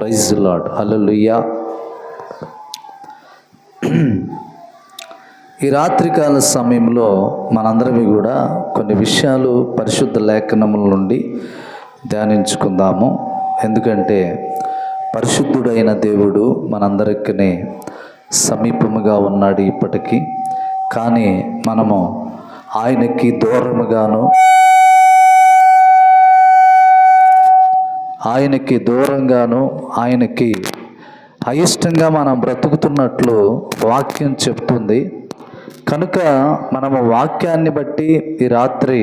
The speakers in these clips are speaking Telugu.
Praise lord. హల్లెలూయా. ఈ రాత్రికాల సమయంలో మనందరం కూడా కొన్ని విషయాలు పరిశుద్ధ లేఖనముల నుండి ధ్యానించుకుందాము. ఎందుకంటే పరిశుద్ధుడైన దేవుడు మనందరికీ సమీపముగా ఉన్నాడు ఇప్పటికీ. కానీ మనము ఆయనకి దూరముగాను ఆయనకి అయిష్టంగా మనం బ్రతుకుతున్నట్లు వాక్యం చెప్తుంది. కనుక మనము వాక్యాన్ని బట్టి ఈ రాత్రి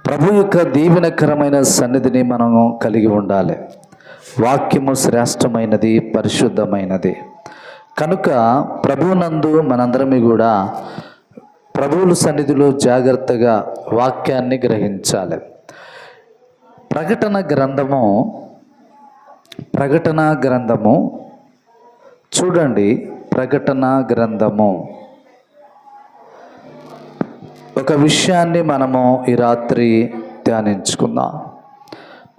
ప్రభు యొక్క దీవెనకరమైన సన్నిధిని మనము కలిగి ఉండాలి. వాక్యము శ్రేష్టమైనది, పరిశుద్ధమైనది. కనుక ప్రభువునందు మనందరమీ కూడా ప్రభువుల సన్నిధిలో జాగ్రత్తగా వాక్యాన్ని గ్రహించాలి. ప్రకటన గ్రంథము చూడండి. ప్రకటన గ్రంథము ఒక విషయాన్ని మనము ఈ రాత్రి ధ్యానించుకుందాం.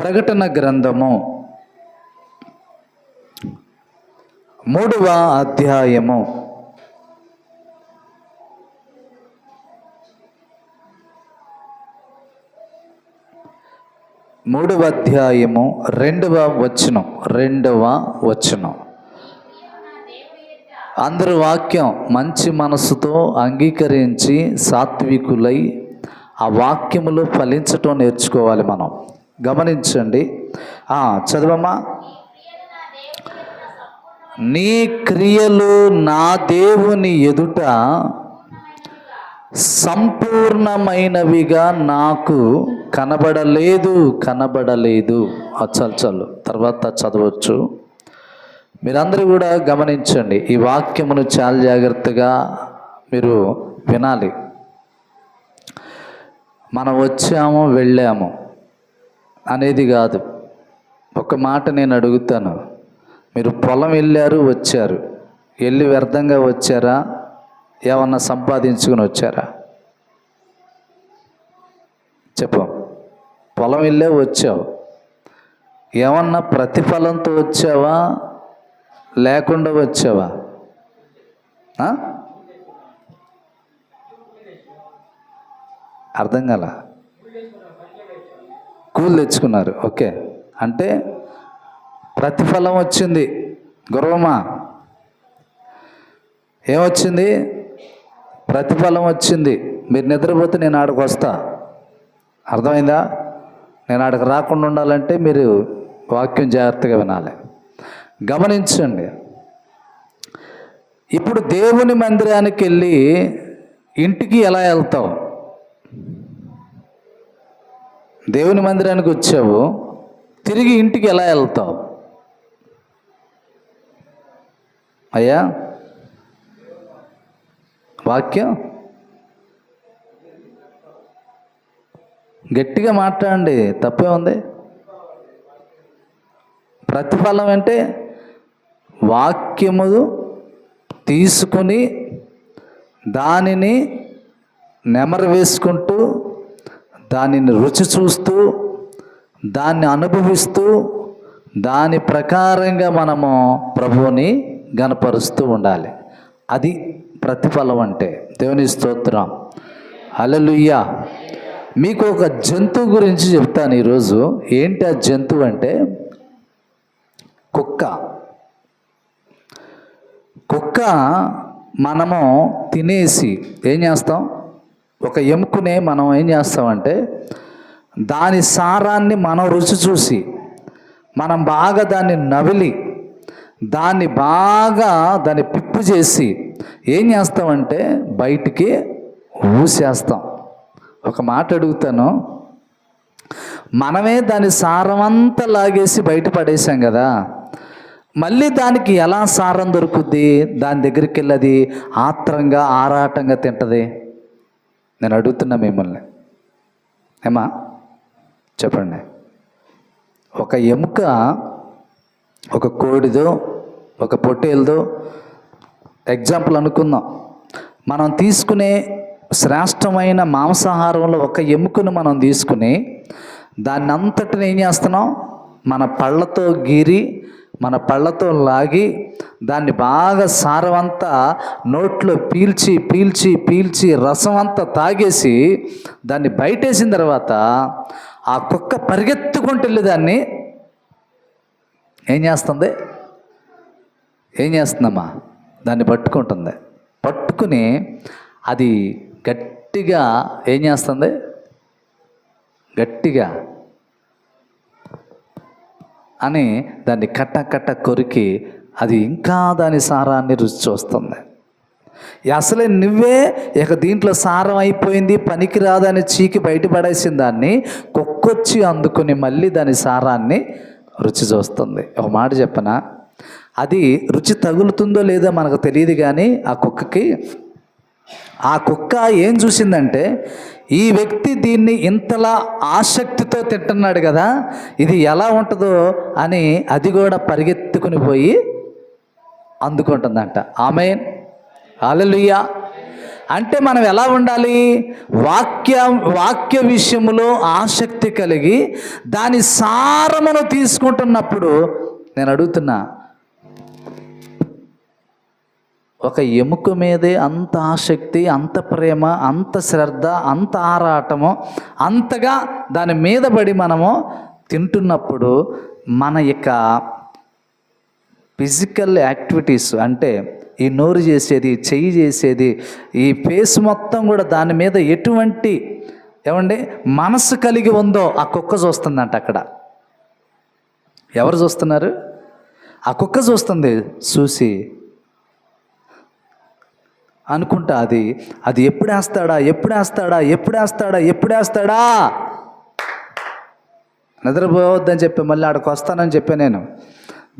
ప్రకటన గ్రంథము 3వ అధ్యాయము 2వ వచనం. అందరూ వాక్యం మంచి మనసుతో అంగీకరించి సాత్వికులై ఆ వాక్యములో ఫలించటం నేర్చుకోవాలి. మనం గమనించండి. చదవమ్మా. నీ క్రియలు నా దేవుని ఎదుట సంపూర్ణమైనవిగా నాకు కనబడలేదు. చల్లు తర్వాత చదవచ్చు. మీరందరూ కూడా గమనించండి. ఈ వాక్యమును చాలా జాగ్రత్తగా మీరు వినాలి. మనం వచ్చాము వెళ్ళాము అనేది కాదు. ఒక మాట నేను అడుగుతాను. మీరు పొలం వెళ్ళారు, వచ్చారు. వెళ్ళి వ్యర్థంగా వచ్చారా? ఏమన్నా సంపాదించుకుని వచ్చారా? చెప్పు. పొలం వెళ్ళే వచ్చావు. ఏమన్నా ప్రతిఫలంతో వచ్చావా, లేకుండా వచ్చావా? అర్థం కాల. కూలి తెచ్చుకున్నారు. ఓకే. అంటే ప్రతిఫలం వచ్చింది. గుర్రమా, ఏమొచ్చింది? ప్రతిఫలం వచ్చింది. మీరు నిద్రపోతే నేను ఆడకు వస్తా. అర్థమైందా? నేను ఆడకు రాకుండా ఉండాలంటే మీరు వాక్యం జాగ్రత్తగా వినాలి. గమనించండి. ఇప్పుడు దేవుని మందిరానికి వెళ్ళి ఇంటికి ఎలా వెళ్తావు? దేవుని మందిరానికి వచ్చావు, తిరిగి ఇంటికి ఎలా వెళ్తావు? అయ్యా, వాక్యం గట్టిగా మాట్లాడండి. తప్పే ఉంది. ప్రతిఫలం అంటే వాక్యము తీసుకుని దానిని నెమరు వేసుకుంటూ, దానిని రుచి చూస్తూ, దాన్ని అనుభవిస్తూ, దాని ప్రకారంగా మనము ప్రభువుని గణపరుస్తూ ఉండాలి. అది ప్రతిఫలం అంటే. దేవుని స్తోత్రం. హల్లెలూయా. మీకు ఒక జంతువు గురించి చెప్తాను ఈరోజు. ఏంటి ఆ జంతువు అంటే కుక్క. కుక్క మనము తినేసి ఏం చేస్తాం? ఒక ఎముకనే మనం ఏం చేస్తామంటే దాని సారాన్ని మనం రుచి చూసి మనం బాగా దాన్ని నవిలి దాన్ని పిప్పు చేసి ఏం చేస్తామంటే బయటికి ఊసేస్తాం. ఒక మాట అడుగుతాను. మనమే దాని సారమంతా లాగేసి బయట పడేసాం కదా, మళ్ళీ దానికి ఎలా సారం దొరుకుద్ది? దాని దగ్గరికి వెళ్ళది ఆత్రంగా ఆరాటంగా తింటది. నేను అడుగుతున్నా మిమ్మల్ని, ఏమా చెప్పండి. ఒక ఎముక, ఒక కోడిదో ఒక పొట్టేలదో ఎగ్జాంపుల్ అనుకుందాం. మనం తీసుకునే శ్రేష్టమైన మాంసాహారంలో ఒక ఎముకను మనం తీసుకుని దాన్ని అంతటిని ఏం చేస్తున్నాం? మన పళ్ళతో గీరి మన పళ్ళతో లాగి దాన్ని బాగా సారమంతా నోట్లో పీల్చి పీల్చి పీల్చి రసం అంతా తాగేసి దాన్ని బయటేసిన తర్వాత ఆ కుక్క పరిగెత్తుకుంటూ వెళ్ళి దాన్ని ఏం చేస్తుందమ్మా, దాన్ని పట్టుకుంటుంది. పట్టుకుని అది గట్టిగా ఏం చేస్తుంది, గట్టిగా అని దాన్ని కట్ట కట్ట కొరికి అది ఇంకా దాని సారాన్ని రుచి చూస్తుంది. అసలే నువ్వే ఇక దీంట్లో సారం అయిపోయింది పనికిరాదని చీకి బయటపడేసిన దాన్ని కుక్కొచ్చి అందుకుని మళ్ళీ దాని సారాన్ని రుచి చూస్తుంది. ఒక మాట చెప్పనా, అది రుచి తగులుతుందో లేదో మనకు తెలియదు, కానీ ఆ కుక్క ఏం చూసిందంటే, ఈ వ్యక్తి దీన్ని ఇంతలా ఆసక్తితో తింటున్నాడు కదా, ఇది ఎలా ఉంటుందో అని అది కూడా పరిగెత్తుకుని పోయి అందుకుంటుందంట. ఆమేన్, హల్లెలూయా. అంటే మనం ఎలా ఉండాలి, వాక్య విషయంలో ఆసక్తి కలిగి దాని సారమును తీసుకుంటున్నప్పుడు, నేను అడుగుతున్నా, ఒక ఎముక మీదే అంత ఆసక్తి, అంత ప్రేమ, అంత శ్రద్ధ, అంత ఆరాటము, అంతగా దాని మీద పడి మనము తింటున్నప్పుడు మన యొక్క ఫిజికల్ యాక్టివిటీస్, అంటే ఈ నోరు చేసేది, చెయ్యి చేసేది, ఈ ఫేస్ మొత్తం కూడా దాని మీద ఎటువంటి మనసు కలిగి ఉందో ఆ కుక్క చూస్తుందంట. అక్కడ ఎవరు చూస్తున్నారు? ఆ కుక్క చూస్తుంది. చూసి అనుకుంటా అది ఎప్పుడేస్తాడా నిద్రపోవద్దని చెప్పి మళ్ళీ ఆడికి వస్తానని చెప్పి నేను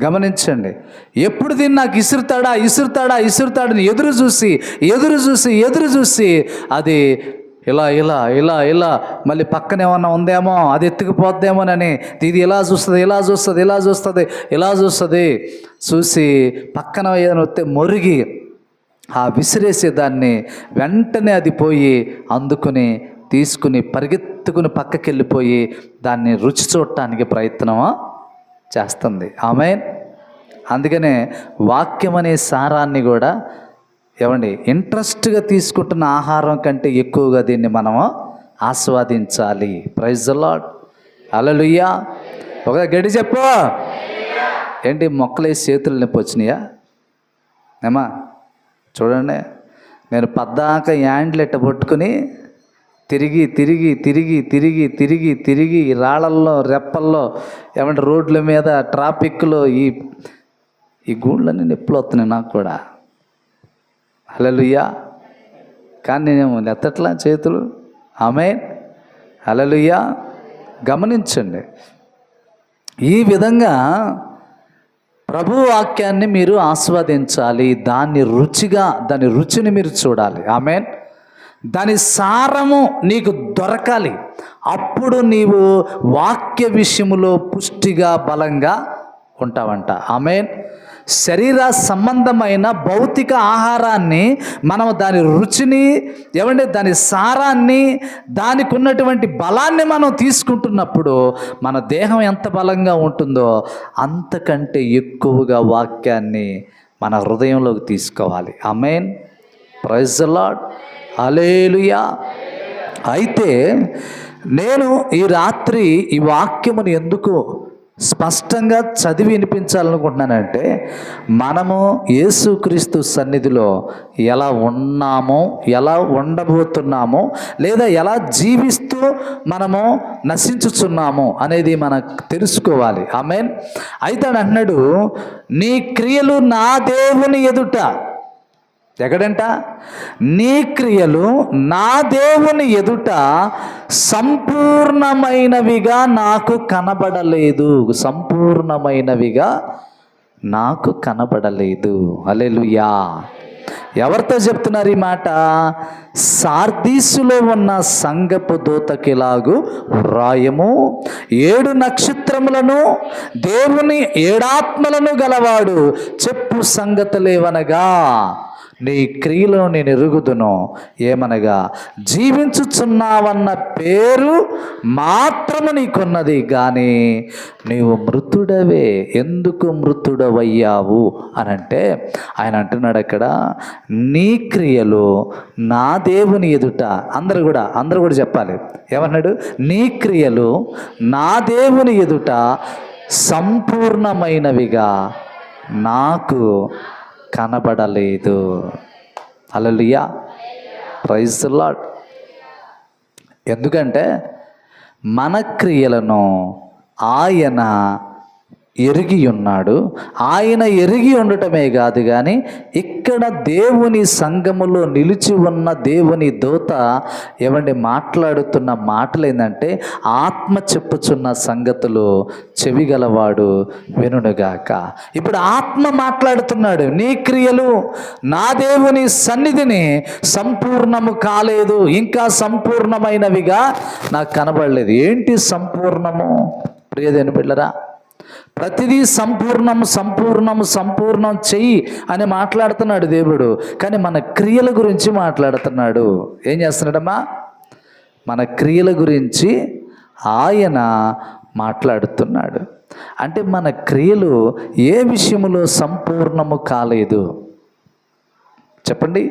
గమనించండి. ఎప్పుడు దీన్ని నాకు ఇసురుతాడని ఎదురు చూసి అది ఇలా మళ్ళీ పక్కన ఏమన్నా ఉందేమో, అది ఎత్తుకుపోద్దేమోనని ఇది ఇలా చూస్తుంది చూసి పక్కన ఏదైనా వస్తే మొరిగి ఆ విసిరేసే దాన్ని వెంటనే అది పోయి అందుకుని తీసుకుని పరిగెత్తుకుని పక్కకి వెళ్ళిపోయి దాన్ని రుచి చూడటానికి ప్రయత్నం చేస్తుంది. ఆమేన్. అందుకనే వాక్యం అనే సారాన్ని కూడా ఇంట్రెస్ట్గా తీసుకుంటున్న ఆహారం కంటే ఎక్కువగా దీన్ని మనము ఆస్వాదించాలి. ప్రైజ్ ది లార్డ్, హల్లెలూయా. ఒక గడి చెప్పు. ఏంటి మొక్కలేసి చేతులు నొప్పి వచ్చినాయా? ఏమా చూడండి, నేను పద్దాక యాండ్లెట్ట పట్టుకుని తిరిగి రాళ్ళల్లో, రెప్పల్లో, రోడ్ల మీద, ట్రాఫిక్లో ఈ గూళ్ళన్నీ నొప్పులు వస్తున్నాయి నాకు కూడా. హల్లెలూయా. కానీ నేనేమో ఎత్తట్లా చేతులు. ఆమేన్, హల్లెలూయా. గమనించండి, ఈ విధంగా ప్రభు వాక్యాన్ని మీరు ఆస్వాదించాలి. దాని రుచిని మీరు చూడాలి. ఆమేన్. దాని సారము నీకు దొరకాలి. అప్పుడు నీవు వాక్య విషయములో పుష్టిగా బలంగా ఉంటావంట. ఆమేన్. శరీర సంబంధమైన భౌతిక ఆహారాన్ని మనం దాని రుచిని దాని సారాన్ని, దానికి ఉన్నటువంటి బలాన్ని మనం తీసుకుంటున్నప్పుడు మన దేహం ఎంత బలంగా ఉంటుందో అంతకంటే ఎక్కువగా వాక్యాన్ని మన హృదయంలోకి తీసుకోవాలి. ఆమేన్, ప్రైజ్ ది లార్డ్, హల్లెలూయా. అయితే నేను ఈ రాత్రి ఈ వాక్యమును ఎందుకు స్పష్టంగా చదివి వినిపించాలనుకుంటున్నానంటే, మనము యేసుక్రీస్తు సన్నిధిలో ఎలా ఉన్నామో, ఎలా ఉండబోతున్నామో, లేదా ఎలా జీవిస్తూ మనము నశించుచున్నామో అనేది మనకు తెలుసుకోవాలి. ఆమేన్. అయితే అన్నాడు, నీ క్రియలు నా దేవుని ఎదుట, ఎక్కడంట? నీ క్రియలు నా దేవుని ఎదుట సంపూర్ణమైనవిగా నాకు కనబడలేదు. హల్లెలూయా. ఎవరితో చెప్తున్నారు ఈ మాట? సార్దీసులో ఉన్న సంఘపు దూతకిలాగు వ్రాయము, 7 నక్షత్రములను దేవుని 7 ఆత్మలను గలవాడు చెప్పు సంగతులేవనగా, నీ క్రియలో నేను ఎరుగుదును, ఏమనగా జీవించుచున్నావన్న పేరు మాత్రము నీకున్నది, కానీ నీవు మృతుడవే. ఎందుకు మృతుడవయ్యావు అనంటే ఆయన అంటున్నాడు అక్కడ, నీ క్రియలు నా దేవుని ఎదుట, అందరూ కూడా చెప్పాలి, ఏమన్నాడు? నీ క్రియలు నా దేవుని ఎదుట సంపూర్ణమైనవిగా నాకు కనబడలేదు. హల్లెలూయా, ప్రైజ్ ది లార్డ్. ఎందుకంటే మన క్రియలను ఆయన ఎరిగి ఉన్నాడు. ఆయన ఎరిగి ఉండటమే కాదు, కానీ ఇక్కడ దేవుని సంఘములో నిలిచి ఉన్న దేవుని దూత మాట్లాడుతున్న మాటలు ఏంటంటే, ఆత్మ చెప్పుచున్న సంగతులు చెవిగలవాడు వినుగాక. ఇప్పుడు ఆత్మ మాట్లాడుతున్నాడు, నీ క్రియలు నా దేవుని సన్నిధిని సంపూర్ణము కాలేదు, ఇంకా సంపూర్ణమైనవిగా నాకు కనబడలేదు. ఏంటి సంపూర్ణము? ప్రియదేని బిడ్డరా, ప్రతిదీ సంపూర్ణం చెయ్యి అని మాట్లాడుతున్నాడు దేవుడు, కానీ మన క్రియల గురించి మాట్లాడుతున్నాడు. ఏం చేస్తున్నాడమ్మా? మన క్రియల గురించి ఆయన మాట్లాడుతున్నాడు. అంటే మన క్రియలు ఏ విషయములో సంపూర్ణము కాలేదు చెప్పండి?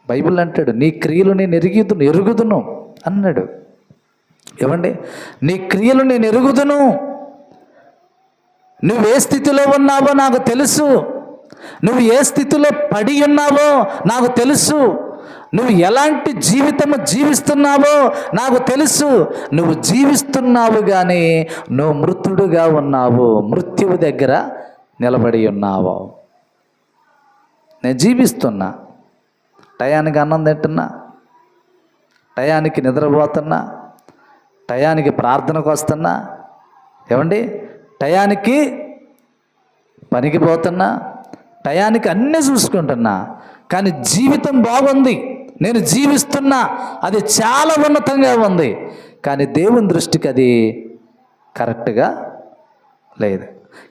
బైబిల్ అంటాడు, నీ క్రియలు నేను ఎరుగుదును అన్నాడు. నీ క్రియలు నేను ఎరుగుదును. నువ్వు ఏ స్థితిలో ఉన్నావో నాకు తెలుసు, నువ్వు ఏ స్థితిలో పడి ఉన్నావో నాకు తెలుసు, నువ్వు ఎలాంటి జీవితము జీవిస్తున్నావో నాకు తెలుసు. నువ్వు జీవిస్తున్నావు కానీ నువ్వు మృతుడుగా ఉన్నావు, మృత్యువు దగ్గర నిలబడి ఉన్నావు. నేను జీవిస్తున్నా, టయానికి అన్నం తింటున్నా, టయానికి నిద్రపోతున్నా, టయానికి ప్రార్థనకు వస్తున్నా, టయానికి పనికి పోతున్నా, టయానికి అన్నీ చూసుకుంటున్నా, కానీ జీవితం బాగుంది, నేను జీవిస్తున్నా, అది చాలా ఉన్నతంగా ఉంది, కానీ దేవుని దృష్టికి అది కరెక్ట్గా లేదు.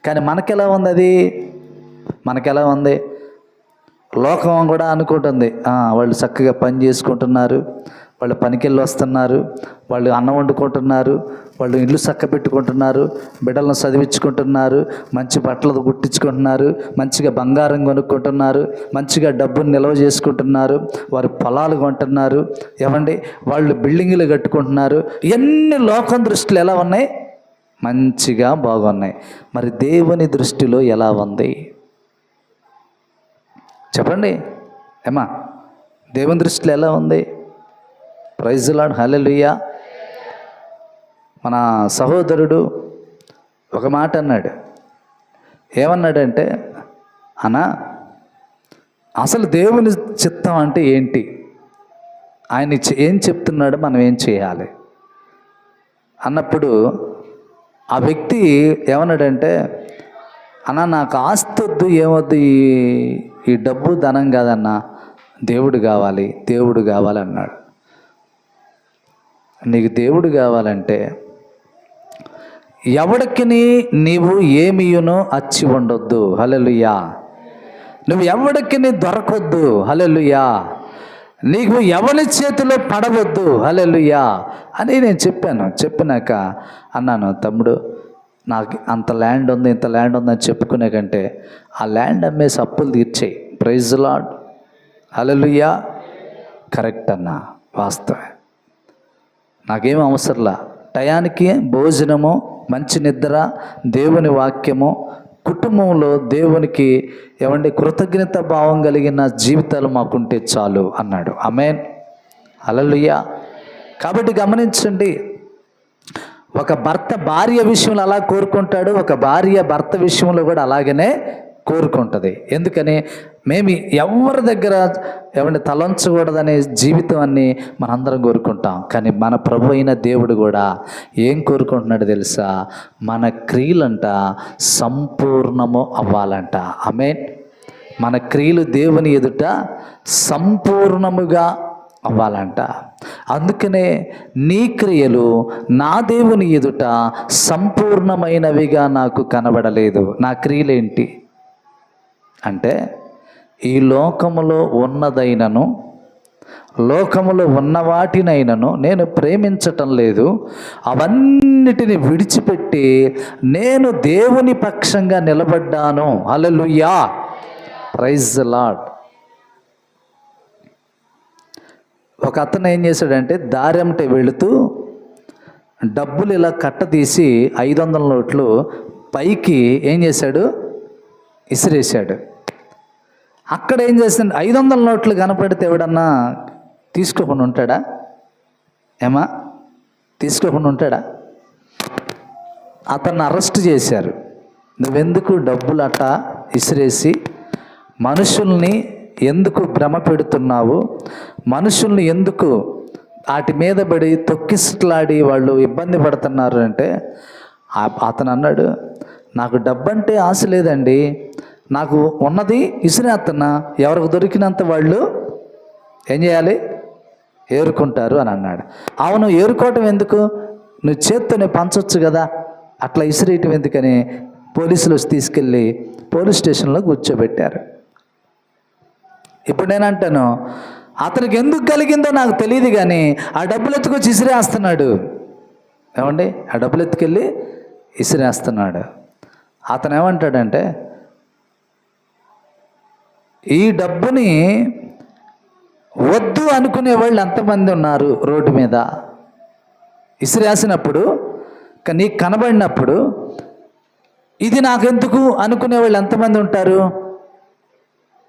కానీ మనకెలా ఉంది? మనకెలా ఉంది? లోకం కూడా అనుకుంటుంది, వాళ్ళు చక్కగా పని చేసుకుంటున్నారు, వాళ్ళు పనికెళ్ళి వస్తున్నారు, వాళ్ళు అన్నం వండుకుంటున్నారు, వాళ్ళు ఇల్లు చక్కబెట్టుకుంటున్నారు, బిడ్డలను చదివించుకుంటున్నారు, మంచి బట్టలు కుట్టించుకుంటున్నారు, మంచిగా బంగారం కొనుక్కుంటున్నారు, మంచిగా డబ్బును నిల్వ చేసుకుంటున్నారు, వారు పొలాలు కొంటున్నారు, వాళ్ళు బిల్డింగులు కట్టుకుంటున్నారు. ఇవన్నీ లోకం దృష్టిలో ఎలా ఉన్నాయి? మంచిగా బాగున్నాయి. మరి దేవుని దృష్టిలో ఎలా ఉంది చెప్పండి? దేవుని దృష్టిలో ఎలా ఉంది? ప్రైజ్ ది లార్డ్, హల్లెలూయా. మన సహోదరుడు ఒక మాట అన్నాడు. ఏమన్నాడంటే, అసలు దేవుని చిత్తం అంటే ఏంటి, ఆయన ఏం చెప్తున్నాడు, మనం ఏం చేయాలి అన్నప్పుడు ఆ వ్యక్తి ఏమన్నాడంటే, నాకు ఆస్తి వద్దు, ఏమొద్దు, ఈ డబ్బు ధనం కాదన్నా, దేవుడు కావాలి అన్నాడు. నీకు దేవుడు కావాలంటే ఎవడికి నీవు ఏమియునో అచ్చి ఉండొద్దు. హల్లెలూయా. నువ్వు ఎవడికి దొరకొద్దు. హల్లెలూయా. నీకు ఎవరి చేతిలో పడవద్దు. హల్లెలూయా అని నేను చెప్పినాక అన్నాను, తమ్ముడు నాకు అంత ల్యాండ్ ఉంది, ఇంత ల్యాండ్ ఉందని చెప్పుకునే కంటే ఆ ల్యాండ్ అమ్మేసి అప్పులు తీర్చేయి. Praise the lord, hallelujah. Correct అన్నా, వాస్తవే. నాకేం అవసరంలా, టయానికి భోజనము, మంచి నిద్ర, దేవుని వాక్యము, కుటుంబంలో దేవునికి కృతజ్ఞత భావం కలిగిన జీవితాలు మాకుంటే చాలు అన్నాడు. ఆమేన్, హల్లెలూయా. కాబట్టి గమనించండి, ఒక భర్త భార్య విషయంలో అలా కోరుకుంటాడు, ఒక భార్య భర్త విషయంలో కూడా అలాగనే కోరుకుంటుంది. ఎందుకని? మేము ఎవరి దగ్గర తలంచకూడదనే జీవితం అన్ని మనందరం కోరుకుంటాం, కానీ మన ప్రభు అయిన దేవుడు కూడా ఏం కోరుకుంటున్నాడు తెలుసా? మన క్రియలంట సంపూర్ణము అవ్వాలంట. ఆమేన్. మన క్రియలు దేవుని ఎదుట సంపూర్ణముగా అవ్వాలంట. అందుకనే నీ క్రియలు నా దేవుని ఎదుట సంపూర్ణమైనవిగా నాకు కనబడలేదు. నా క్రియలేంటి అంటే ఈ లోకములో ఉన్నదైనను లోకములో ఉన్న వాటినైనను నేను ప్రేమించటం లేదు, అవన్నిటిని విడిచిపెట్టి నేను దేవుని పక్షంగా నిలబడ్డాను. హల్లెలూయా, ప్రైజ్ ది లార్డ్. ఒక అతను ఏం చేశాడంటే దారెంటే వెళుతూ డబ్బులు ఇలా కట్ట తీసి 500 నోట్లు పైకి ఏం చేశాడు, ఇసిరేశాడు. అక్కడ ఏం చేస్తాడు, 500 నోట్లు కనపడితే ఎవడన్నా తీసుకోకుండా ఉంటాడా? ఏమా తీసుకోకుండా ఉంటాడా? అతన్ని అరెస్ట్ చేశారు. నువ్వెందుకు డబ్బులు అట్ట ఇసిరేసి మనుషుల్ని ఎందుకు భ్రమ పెడుతున్నావు, మనుషుల్ని ఎందుకు వాటి మీద పడి తొక్కిసలాడి వాళ్ళు ఇబ్బంది పడుతున్నారు అంటే అతను అన్నాడు, నాకు డబ్బంటే ఆశ లేదండి, నాకు ఉన్నది ఇసిరేస్తున్నా, ఎవరికి దొరికినంత వాళ్ళు ఏం చేయాలి, ఏరుకుంటారు అని అన్నాడు. అవును, ఏరుకోవటం ఎందుకు, నువ్వు చేత్తోనే పంచవచ్చు కదా, అట్లా ఇసిరేయటం ఎందుకని పోలీసులు వచ్చి తీసుకెళ్ళి పోలీస్ స్టేషన్లో కూర్చోబెట్టారు. ఇప్పుడు నేనంటాను, అతనికి ఎందుకు కలిగిందో నాకు తెలియదు కానీ ఆ డబ్బులు ఎత్తుకొచ్చి ఇసిరేస్తున్నాడు. ఏమండి, ఆ డబ్బులు ఎత్తుకెళ్ళి ఇసిరేస్తున్నాడు. అతను ఏమంటాడంటే, ఈ డబ్బుని వద్దు అనుకునే వాళ్ళు ఎంతమంది ఉన్నారు రోడ్డు మీద, ఇసిరేసినప్పుడు నీకు కనబడినప్పుడు ఇది నాకెందుకు అనుకునే వాళ్ళు ఎంతమంది ఉంటారు?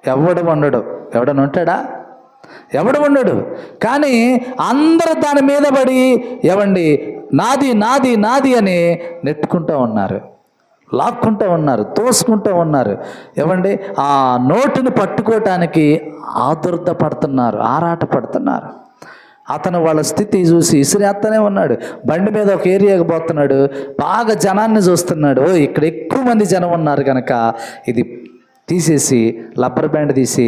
ఎవడు ఉండడు. ఎవడని ఉంటాడా? ఎవడు ఉండడు. కానీ అందరూ దాని మీద పడి ఏవండి నాది నాది నాది అని నెట్టుకుంటూ ఉన్నారు, లాక్కుంటూ ఉన్నారు, తోసుకుంటూ ఉన్నారు. ఏమండి ఆ నోటుని పట్టుకోవటానికి ఆదుర్ద పడుతున్నారు, ఆరాట పడుతున్నారు. అతను వాళ్ళ స్థితి చూసి ఇసిరేస్తూనే ఉన్నాడు. బండి మీద ఒక ఏరియాకి పోతున్నాడు, బాగా జనాన్ని చూస్తున్నాడు. ఇక్కడ ఎక్కువ మంది జనం ఉన్నారు కనుక ఇది తీసేసి రబ్బర్ బ్యాండ్ తీసి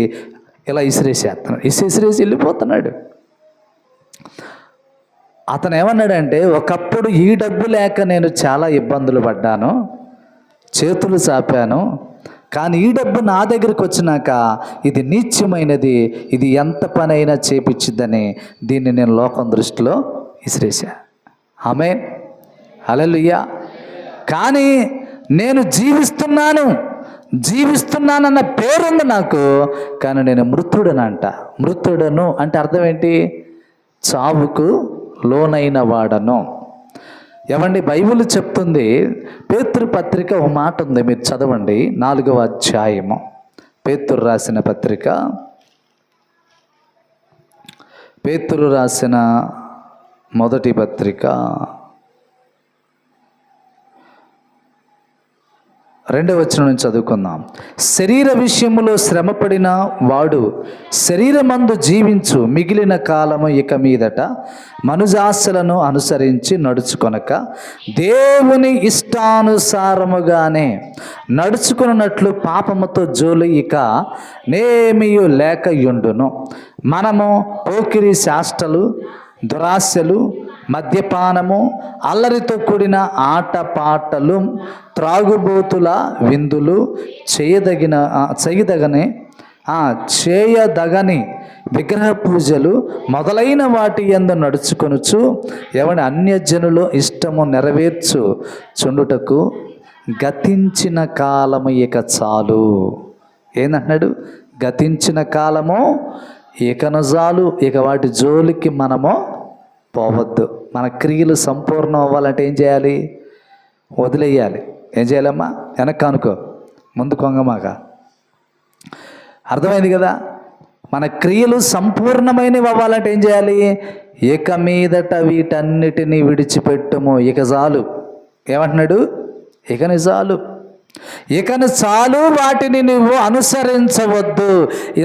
ఇలా ఇసిరేసేస్తున్నాడు. ఇసిరేసి వెళ్ళిపోతున్నాడు. అతను ఏమన్నాడంటే, ఒకప్పుడు ఈ డబ్బు లేక నేను చాలా ఇబ్బందులు పడ్డాను, చేతులు చాపాను, కానీ ఈ డబ్బు నా దగ్గరికి వచ్చినాక ఇది నీచ్యమైనది, ఇది ఎంత పనైనా చేపిచ్చిద్దని దీన్ని నేను లోకం దృష్టిలో ఇసిరేసా. ఆమేన్, హల్లెలూయా. కానీ నేను జీవిస్తున్నానన్న పేరుంది నాకు, కానీ నేను మృతుడనంట. మృతుడను అంటే అర్థం ఏంటి? చావుకు లోనైన వాడను. ఏమండి, బైబిల్ చెప్తుంది, పేతురు పత్రిక ఒక మాట ఉంది, మీరు చదవండి, 4వ అధ్యాయము, పేతురు రాసిన పత్రిక, పేతురు రాసిన మొదటి పత్రిక 2వ వచనం నుంచి చదువుకుందాం. శరీర విషయములో శ్రమపడిన వాడు శరీరమందు జీవించు మిగిలిన కాలము ఇక మీదట మనుజాశలను అనుసరించి నడుచుకొనక దేవుని ఇష్టానుసారముగానే నడుచుకున్నట్లు పాపముతో జోలి ఇక నేమియు లేకయుండును. మనము పోకిరి శాస్త్రలు, దురాశలు, మద్యపానము, అల్లరితో కూడిన ఆటపాటలు, త్రాగుబోతుల విందులు, చేయదగని విగ్రహ పూజలు మొదలైన వాటి యందు నడుచుకొనుచు ఎవని అన్యజనులు ఇష్టము నెరవేర్చు చుండుటకు గతించిన కాలము ఇక చాలు. ఏందంటున్నాడు? గతించిన కాలము ఇకను చాలు, ఇక వాటి జోలికి మనము పోవద్దు. మన క్రియలు సంపూర్ణం అవ్వాలంటే ఏం చేయాలి? వదిలేయాలి. ఏం చేయాలమ్మా? వెనక్కి అనుకో, ముందు కొంగమాక. అర్థమైంది కదా? మన క్రియలు సంపూర్ణమైనవి అవ్వాలంటే ఏం చేయాలి? ఇక మీదట వీటన్నిటినీ విడిచిపెట్టుము, ఇక చాలు. ఏమంటున్నాడు? ఇకని చాలు, వాటిని నువ్వు అనుసరించవద్దు,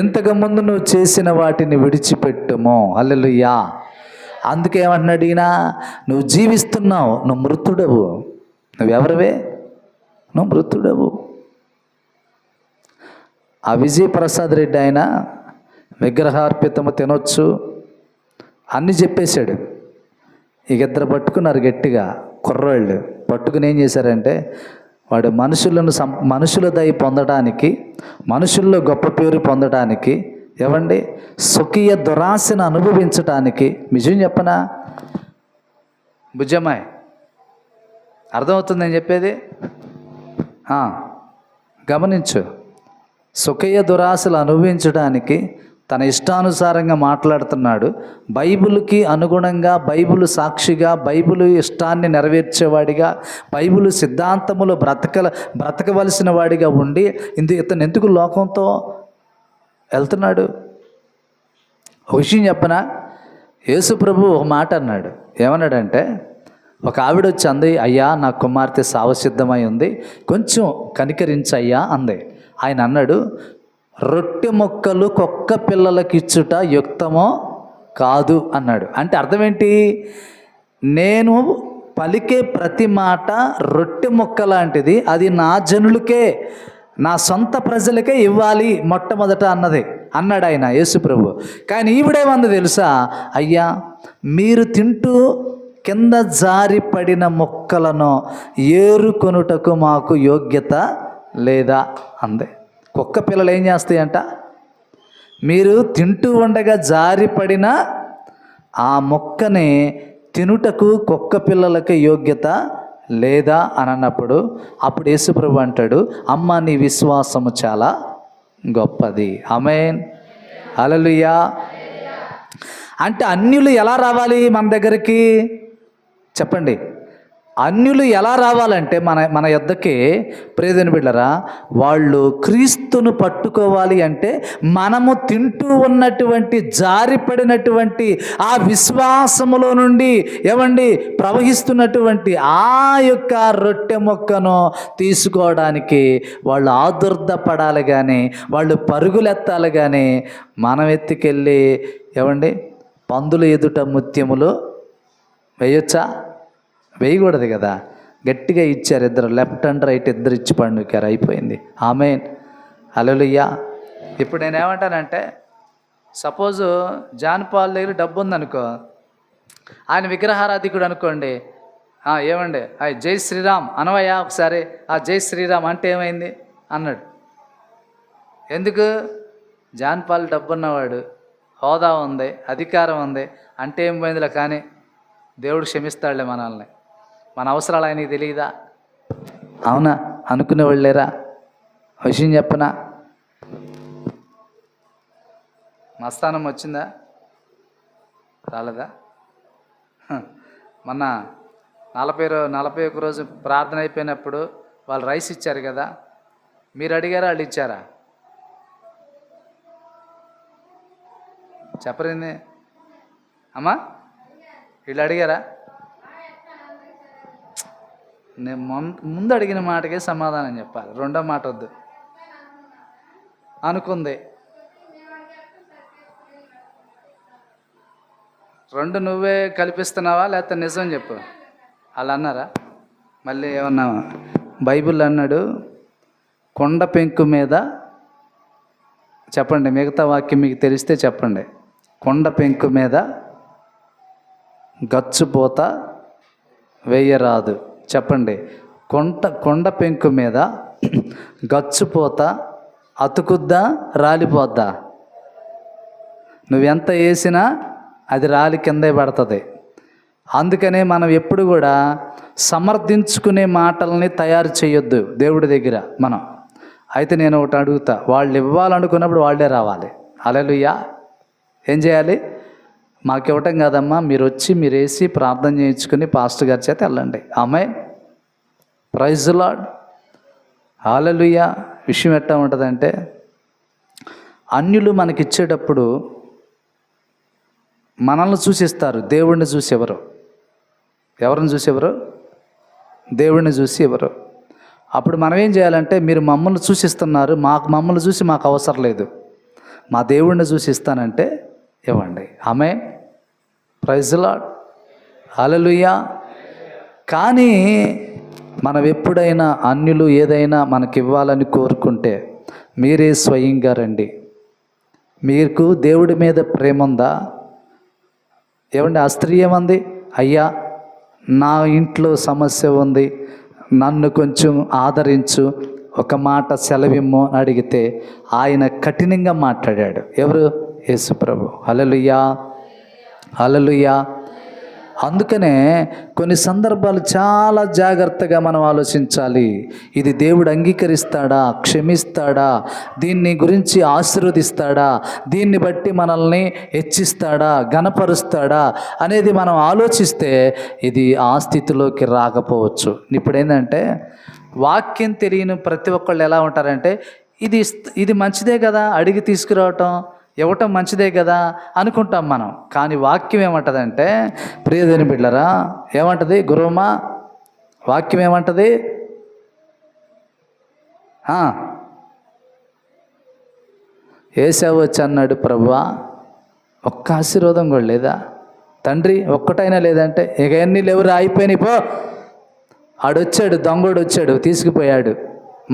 ఇంతకుముందు నువ్వు చేసిన వాటిని విడిచిపెట్టుము. హల్లెలూయా. అందుకే ఏమంటున్నాడు ఈయన? నువ్వు జీవిస్తున్నావు, నువ్వు మృతుడవు. నువ్వెవరివే? నువ్వు మృతుడవు. ఆ విజయప్రసాద్ రెడ్డి ఆయన విగ్రహార్పితము తినొచ్చు అన్నీ చెప్పేశాడు. ఇక ఇద్దరు పట్టుకున్నారు గట్టిగా, కుర్రోళ్ళు పట్టుకుని ఏం చేశారంటే, వాడు మనుషుల దయ పొందడానికి, మనుషుల్లో గొప్ప పేరు పొందడానికి, ఏమండి స్వకీయ దురాశను అనుభవించడానికి. నిజం చెప్పనా బుజ్జమ్మాయి, అర్థమవుతుంది నేను చెప్పేది? గమనించు. స్వకీయ దురాశలు అనుభవించడానికి తన ఇష్టానుసారంగా మాట్లాడుతున్నాడు. బైబిల్కి అనుగుణంగా, బైబిల్ సాక్షిగా, బైబిల్ ఇష్టాన్ని నెరవేర్చేవాడిగా, బైబిల్ సిద్ధాంతములు బ్రతకవలసిన వాడిగా ఉండి ఇతను ఎందుకు లోకంతో వెళ్తున్నాడు? ఒక విషయం చెప్పనా, యేసు ప్రభు ఒక మాట అన్నాడు. ఏమన్నాడంటే, ఒక ఆవిడ వచ్చి అంది, అయ్యా నా కుమార్తె సావసిద్ధమై ఉంది, కొంచెం కనికరించయ్యా అంది. ఆయన అన్నాడు, రొట్టె ముక్కలు కుక్క పిల్లలకి ఇచ్చుట యుక్తమో కాదు అన్నాడు. అంటే అర్థం ఏంటి? నేను పలికే ప్రతి మాట రొట్టె ముక్క లాంటిది, అది నా జనులకే, నా సొంత ప్రజలకే ఇవ్వాలి మొట్టమొదట అన్నాడు ఆయన యేసు ప్రభు. కానీ ఈవిడేమంది తెలుసా? అయ్యా మీరు తింటూ కింద జారిపడిన ముక్కలను ఏరుకొనుటకు మాకు యోగ్యత లేదా అంది. కుక్క పిల్లలు ఏం చేస్తాయంట? మీరు తింటూ ఉండగా జారిపడిన ఆ మొక్కని తినుటకు కుక్క పిల్లలకి యోగ్యత లేదా అని అన్నప్పుడు, అప్పుడు యేసుప్రభు అంటాడు, అమ్మ నీ విశ్వాసము చాలా గొప్పది. ఆమేన్, హల్లెలూయా. అంటే అన్యులు ఎలా రావాలి మన దగ్గరికి చెప్పండి? అన్యులు ఎలా రావాలంటే మన యొద్దకి, ప్రియదేవుని బిడ్డలారా, వాళ్ళు క్రీస్తును పట్టుకోవాలి అంటే మనము తింటూ ఉన్నటువంటి జారిపడినటువంటి ఆ విశ్వాసములో నుండి ఏమండి ప్రవహిస్తున్నటువంటి ఆ యొక్క రొట్టె మొక్కను తీసుకోవడానికి వాళ్ళు ఆదుర్దపడాలి, కానీ వాళ్ళు పరుగులెత్తాలి. కానీ మనం ఎత్తుకెళ్ళి ఏమండి పందులు ఎదుట ముత్యములు వేయొచ్చా? వేయకూడదు కదా. గట్టిగా ఇచ్చారు, ఇద్దరు లెఫ్ట్ అండ్ రైట్ ఇద్దరు ఇచ్చి పండుకారు, అయిపోయింది. ఆమేన్, హల్లెలూయా. ఇప్పుడు నేనేమంటానంటే, సపోజు జాన్ పాల్ దగ్గర డబ్బు ఉందనుకో, ఆయన విగ్రహారాధికుడు అనుకోండి, ఏమండి జై శ్రీరామ్ అనవయ్యా ఒకసారి, జై శ్రీరామ్ అంటే ఏమైంది అన్నాడు. ఎందుకు? జాన్ పాల్ డబ్బున్నవాడు, హోదా ఉంది, అధికారం ఉంది అంటే ఏం పోయిందిలే, కానీ దేవుడు క్షమిస్తాడులే మనల్ని, మన అవసరాలు ఆయనకి తెలియదా? అవునా? అనుకునేవాళ్ళు లేరా? విషయం చెప్పనా, మస్తానం వచ్చిందా? రాలేదా? మొన్న 41 రోజు ప్రార్థన అయిపోయినప్పుడు వాళ్ళు రైస్ ఇచ్చారు కదా, మీరు అడిగారా వాళ్ళు ఇచ్చారా? చెప్పరింది అమ్మా, వీళ్ళు అడిగారా? నేను ముందు అడిగిన మాటకే సమాధానం చెప్పాలి, రెండో మాట వద్దు. అనుకుంది, రెండు నువ్వే కల్పిస్తున్నావా లేకపోతే నిజం చెప్పు? అలా అన్నారా? మళ్ళీ ఏమన్నా బైబిల్ అన్నాడు, కొండ పెంకు మీద, చెప్పండి మిగతా వాక్యం మీకు తెలిస్తే చెప్పండి, కొండ పెంకు మీద గచ్చుపోత వేయరాదు. చెప్పండి, కొండ పెంకు మీద గచ్చుపోత అతుకుద్దా రాలిపోద్దా? నువ్వెంత వేసినా అది రాలి కిందే పడుతుంది. అందుకనే మనం ఎప్పుడు కూడా సమర్థించుకునే మాటల్ని తయారు చేయొద్దు దేవుడి దగ్గర మనం. అయితే నేను ఒకటి అడుగుతా, వాళ్ళు ఇవ్వాలనుకున్నప్పుడు వాళ్ళే రావాలి. హల్లెలూయా. ఏం చేయాలి? మాకు ఇవ్వటం కాదమ్మా, మీరు వచ్చి మీరు వేసి ప్రార్థన చేయించుకుని పాస్టర్ గారి చేత వెళ్ళండి. ఆమేన్, ప్రైజ్ ది లార్డ్, హల్లెలూయా. విషయం ఎట్లా ఉంటుందంటే, అన్యులు మనకిచ్చేటప్పుడు మనల్ని చూసిస్తారు, దేవుడిని చూసి ఎవరు? ఎవరిని చూసి ఎవరు? దేవుడిని చూసి ఎవరు? అప్పుడు మనం ఏం చేయాలంటే, మీరు మమ్మల్ని చూసిస్తున్నారు, మమ్మల్ని చూసి మాకు అవసరం లేదు, మా దేవుడిని చూసి ఇస్తానంటే ఇవ్వండి. ఆమేన్, ప్రైజ్ ది లార్డ్, హల్లెలూయా. కానీ మనం ఎప్పుడైనా అన్యులు ఏదైనా మనకి ఇవ్వాలని కోరుకుంటే మీరే స్వయంగా రండి. మీకు దేవుడి మీద ప్రేమ ఉందా? ఏమండి, ఆ స్త్రీ ఏమంది? అయ్యా నా ఇంట్లో సమస్య ఉంది, నన్ను కొంచెం ఆదరించు, ఒక మాట సెలవిమ్ము అని అడిగితే ఆయన కఠినంగా మాట్లాడాడు. ఎవరు? యేసు ప్రభు. హల్లెలూయా, హల్లెలూయా. అందుకనే కొన్ని సందర్భాలు చాలా జాగ్రత్తగా మనం ఆలోచించాలి. ఇది దేవుడు అంగీకరిస్తాడా, క్షమిస్తాడా, దీన్ని గురించి ఆశీర్వదిస్తాడా, దీన్ని బట్టి మనల్ని హెచ్చిస్తాడా, ఘనపరుస్తాడా అనేది మనం ఆలోచిస్తే ఇది ఆ స్థితిలోకి రాకపోవచ్చు. ఇప్పుడు ఏంటంటే వాక్యం తెలియని ప్రతి ఒక్కళ్ళు ఎలా ఉంటారంటే ఇది మంచిదే కదా, అడిగి తీసుకురావటం ఇవ్వటం మంచిదే కదా అనుకుంటాం మనం. కానీ వాక్యం ఏమంటుందంటే, ప్రియదేని బిడ్డలారా, ఏమంటుంది గురువమ్మా? వాక్యం ఏమంటుంది? ఏశావు వచ్చి అన్నాడు, ప్రభువా ఒక్క ఆశీర్వాదం కూడా లేదా తండ్రి, ఒక్కటైనా లేదంటే, ఇక ఎన్ని లేవురా, అయిపోయినాయి పో. ఆడొచ్చాడు, దొంగోడు వచ్చాడు, తీసుకుపోయాడు,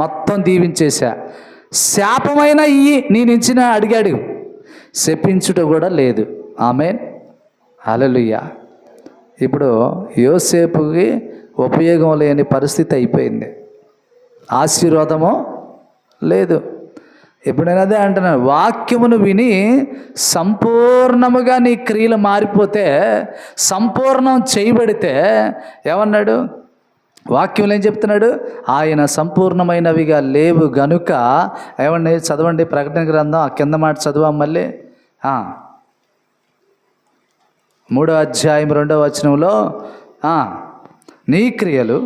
మొత్తం దీవించేశా, శాపమైనా ఇయ్యి నేను ఇచ్చిన అడిగాడు, శపించుట కూడా లేదు. ఆమేన్, హల్లెలూయా. ఇప్పుడు యోసేపుకి ఉపయోగం లేని పరిస్థితి అయిపోయింది, ఆశీర్వాదము లేదు. ఎప్పుడైనా అదే అంటున్నాను, వాక్యమును విని సంపూర్ణముగా నీ క్రియలు మారిపోతే, సంపూర్ణం చేయబడితే ఏమన్నాడు? వాక్యంలో ఏం చెప్తున్నాడు? ఆయన సంపూర్ణమైనవిగా లేవు గనుక, ఏమండి చదవండి ప్రకటన గ్రంథం, ఆ కింద మాట చదువు మళ్ళీ. 3వ అధ్యాయం 2వ వచనంలో, నీ క్రియలు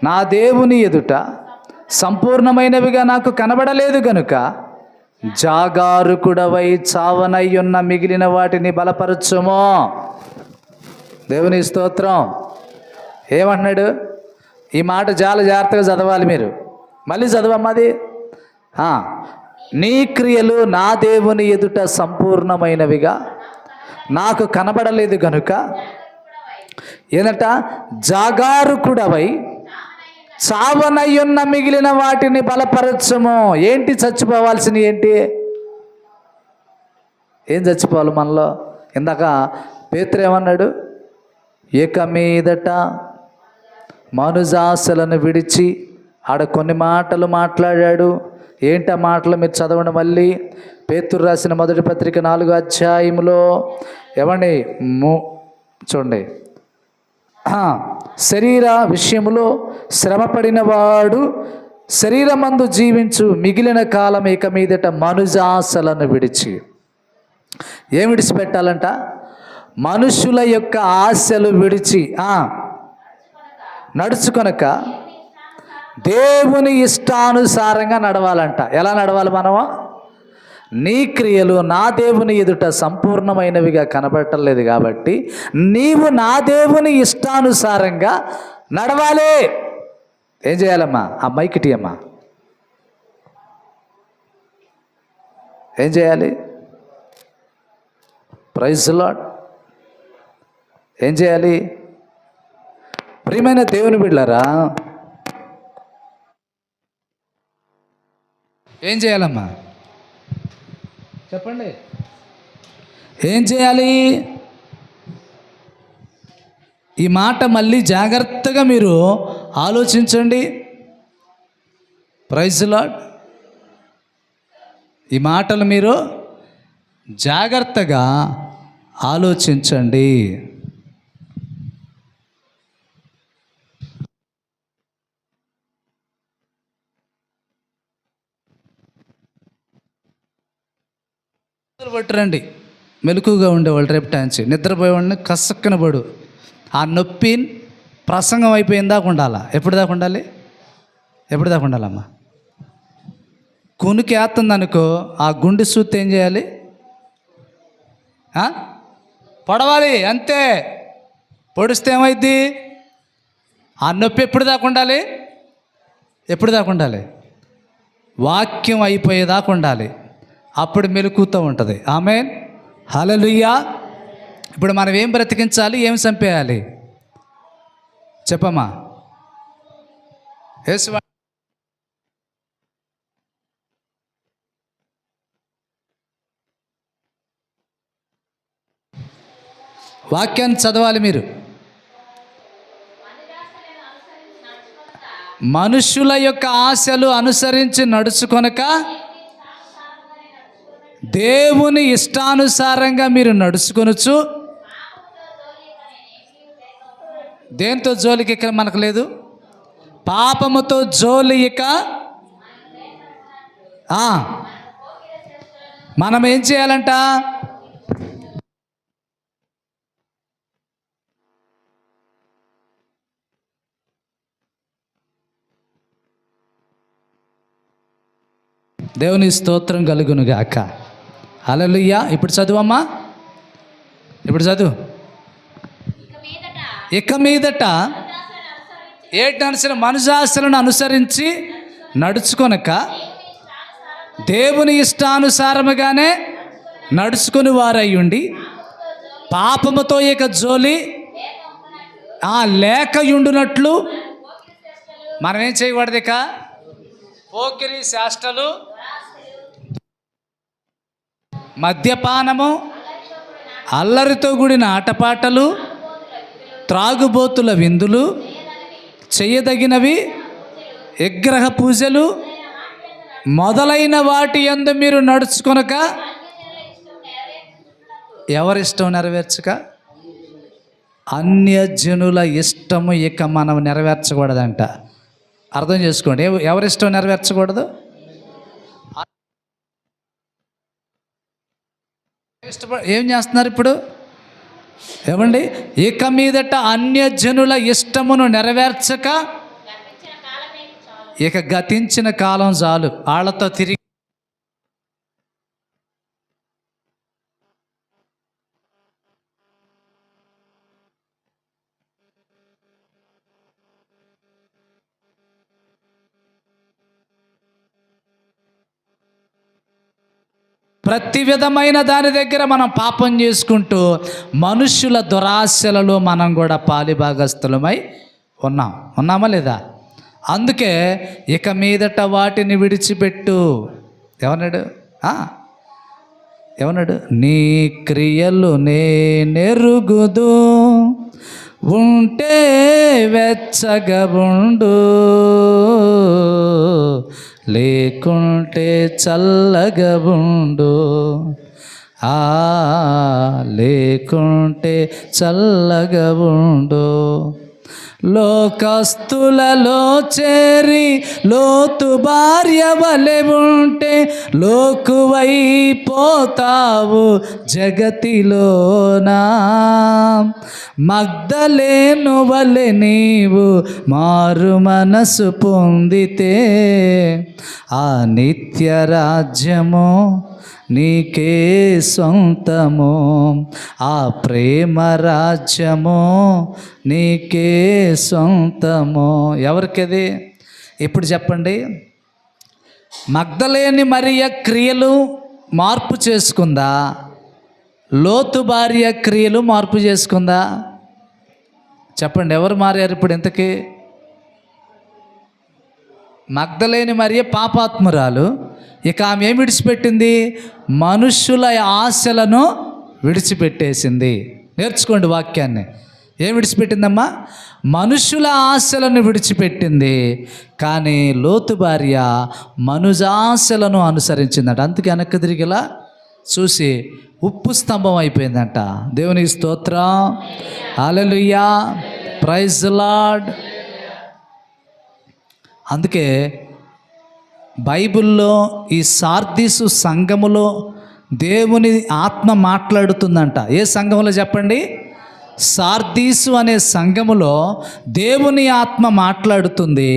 నా దేవుని ఎదుట సంపూర్ణమైనవిగా నాకు కనబడలేదు గనుక జాగారుకుడవై చావనయ్యున్న మిగిలిన వాటిని బలపరచుమో. దేవుని స్తోత్రం. ఏమంటున్నాడు? ఈ మాట చాలా జాగ్రత్తగా చదవాలి మీరు. మళ్ళీ చదవమ్మది. నీ క్రియలు నా దేవుని ఎదుట సంపూర్ణమైనవిగా నాకు కనబడలేదు గనుక ఏంటంట? జాగారుకుడవై చావనయ్యున్న మిగిలిన వాటిని బలపరచము. ఏంటి చచ్చిపోవాల్సిన? ఏంటి? ఏం చచ్చిపోవాలి మనలో? ఇందాక పేతురు ఏమన్నాడు? ఇక మీదట మనుజాసలను విడిచి, ఆడ కొన్ని మాటలు మాట్లాడాడు. ఏంటి ఆ మాటలు? మీరు చదవండి మళ్ళీ. పేతురు రాసిన మొదటి పత్రిక 4వ అధ్యాయంలో ఏమండి చూడండి, శరీర విషయములో శ్రమపడిన వాడు శరీరమందు జీవించు, మిగిలిన కాలం ఇక మీదట మనుజాసలను విడిచి. ఏం విడిచిపెట్టాలంట? మనుషుల యొక్క ఆశలు విడిచి నడుచుకొనక దేవుని ఇష్టానుసారంగా నడవాలంట. ఎలా నడవాలి మనము? నీ క్రియలు నా దేవుని ఎదుట సంపూర్ణమైనవిగా కనబడటలేదు కాబట్టి నీవు నా దేవుని ఇష్టానుసారంగా నడవాలి. ఏం చేయాలమ్మా? ఆ మైకిటి అమ్మా, ఏం చేయాలి? Praise Lord. ఏం చేయాలి? ప్రియమైన దేవుని బిడ్డలారా, ఏం చేయాలమ్మా? చెప్పండి. ఏం చేయాలి? ఈ మాట మళ్ళీ జాగ్రత్తగా మీరు ఆలోచించండి. Praise Lord. ఈ మాటలు మీరు జాగ్రత్తగా ఆలోచించండి. పట్టురండి. మెలకుగా ఉండేవాళ్ళు రేపు టాంచి నిద్రపోయేవాడిని కసక్కన పడు. ఆ నొప్పి ప్రసంగం అయిపోయిన దాకా ఉండాలా? ఎప్పుడు దాకా ఉండాలి? ఎప్పుడు దాకా ఉండాలమ్మా? కునికి వేస్తుంది అనుకో, ఆ గుండె సూత్తి ఏం చేయాలి? పొడవాలి అంతే. పొడిస్తే ఏమైద్ది? ఆ నొప్పి ఎప్పుడు దాకా ఉండాలి? ఎప్పుడు దాకా ఉండాలి? వాక్యం అయిపోయేదాకా ఉండాలి. అప్పుడు మెలుకుతూ ఉంటుంది. ఆమేన్, హల్లెలూయా. ఇప్పుడు మనం ఏం బ్రతికించాలి, ఏం చంపేయాలి చెప్పమ్మా? యేసు వాక్యాన్ని చదవాలి మీరు. మనుష్యుల యొక్క ఆశలు అనుసరించి నడుచుకొనక దేవుని ఇష్టానుసారంగా మీరు నడుచుకొనొచ్చు. దేంతో జోలికి ఇక్కడ మనకు లేదు. పాపముతో జోలి ఇక మనం ఏం చేయాలంట? దేవుని స్తోత్రం కలుగునుగాక. హల్లెలూయా. ఇప్పుడు చదువమ్మా, ఇప్పుడు చదువు. ఇక మీదట మనుజాసలను అనుసరించి నడుచుకొనక దేవుని ఇష్టానుసారముగానే నడుచుకుని వారయ్యుండి పాపముతో ఇక జోలి లేకయుండునట్లు మనం ఏం చేయకూడదు. ఇక పోకిరి శాస్త్రలు, మద్యపానము, అల్లరితో కూడిన ఆటపాటలు, త్రాగుబోతుల విందులు, చేయదగినవి విగ్రహ పూజలు మొదలైన వాటి యందు మీరు నడుచుకొనక ఎవరిష్టం నెరవేర్చక అన్యజనుల ఇష్టము ఇక మనం నెరవేర్చకూడదంట. అర్థం చేసుకోండి. ఎవరిష్టం నెరవేర్చకూడదు? ఏం చేస్తున్నారు ఇప్పుడు? ఏమండి, ఇక మీదట అన్యజనుల ఇష్టమును నెరవేర్చక ఇక గతించిన కాలం చాలు. వాళ్ళతో తిరిగి ప్రతి విధమైన దాని దగ్గర మనం పాపం చేసుకుంటూ మనుష్యుల దురాశలలో మనం కూడా పాలిభాగస్థులమై ఉన్నామా లేదా? అందుకే ఇక మీదట వాటిని విడిచిపెట్టు. ఏమన్నాడు? నీ క్రియలు నేనెరుగుదు, ఉంటే వెచ్చగా ఉండు, లేకుంటే చల్లగా ఉండు. లేకుంటే చల్లగా ఉండు. లోకస్తులలో చేరి లోతు భార్య వలె ఉంటే లోకువైపోతావు జగతిలోనా. మగ్దలేను వలె నీవు మారు మనసు పొందితే ఆ నిత్య రాజ్యము నీకే సొంతము, ఆ ప్రేమ రాజ్యము నీకే సొంతము. ఎవరికది? ఇప్పుడు చెప్పండి. మగ్దలేని మరియ క్రియలు మార్పు చేసుకుందా? లోతు భార్య క్రియలు మార్పు చేసుకుందా? చెప్పండి, ఎవరు మారారు ఇప్పుడు ఇంతకీ? మగ్దలేని మరియ పాపాత్మురాలు. ఇక ఆమె ఏం విడిచిపెట్టింది? మనుష్యుల ఆశలను విడిచిపెట్టేసింది. నేర్చుకోండి వాక్యాన్ని. ఏం విడిచిపెట్టిందమ్మా? మనుష్యుల ఆశలను విడిచిపెట్టింది. కానీ లోతు భార్య మనుజాశలను అనుసరించిందట. అందుకే వెనక్కి తిరిగిలా చూసి ఉప్పు స్తంభం అయిపోయిందంట. దేవునికి స్తోత్రం. హల్లెలూయా. Praise the lord. అందుకే బైబిల్లో ఈ సార్దీసు సంఘములో దేవుని ఆత్మ మాట్లాడుతుందంట. ఏ సంఘములో చెప్పండి? సార్దీసు అనే సంఘములో దేవుని ఆత్మ మాట్లాడుతుంది.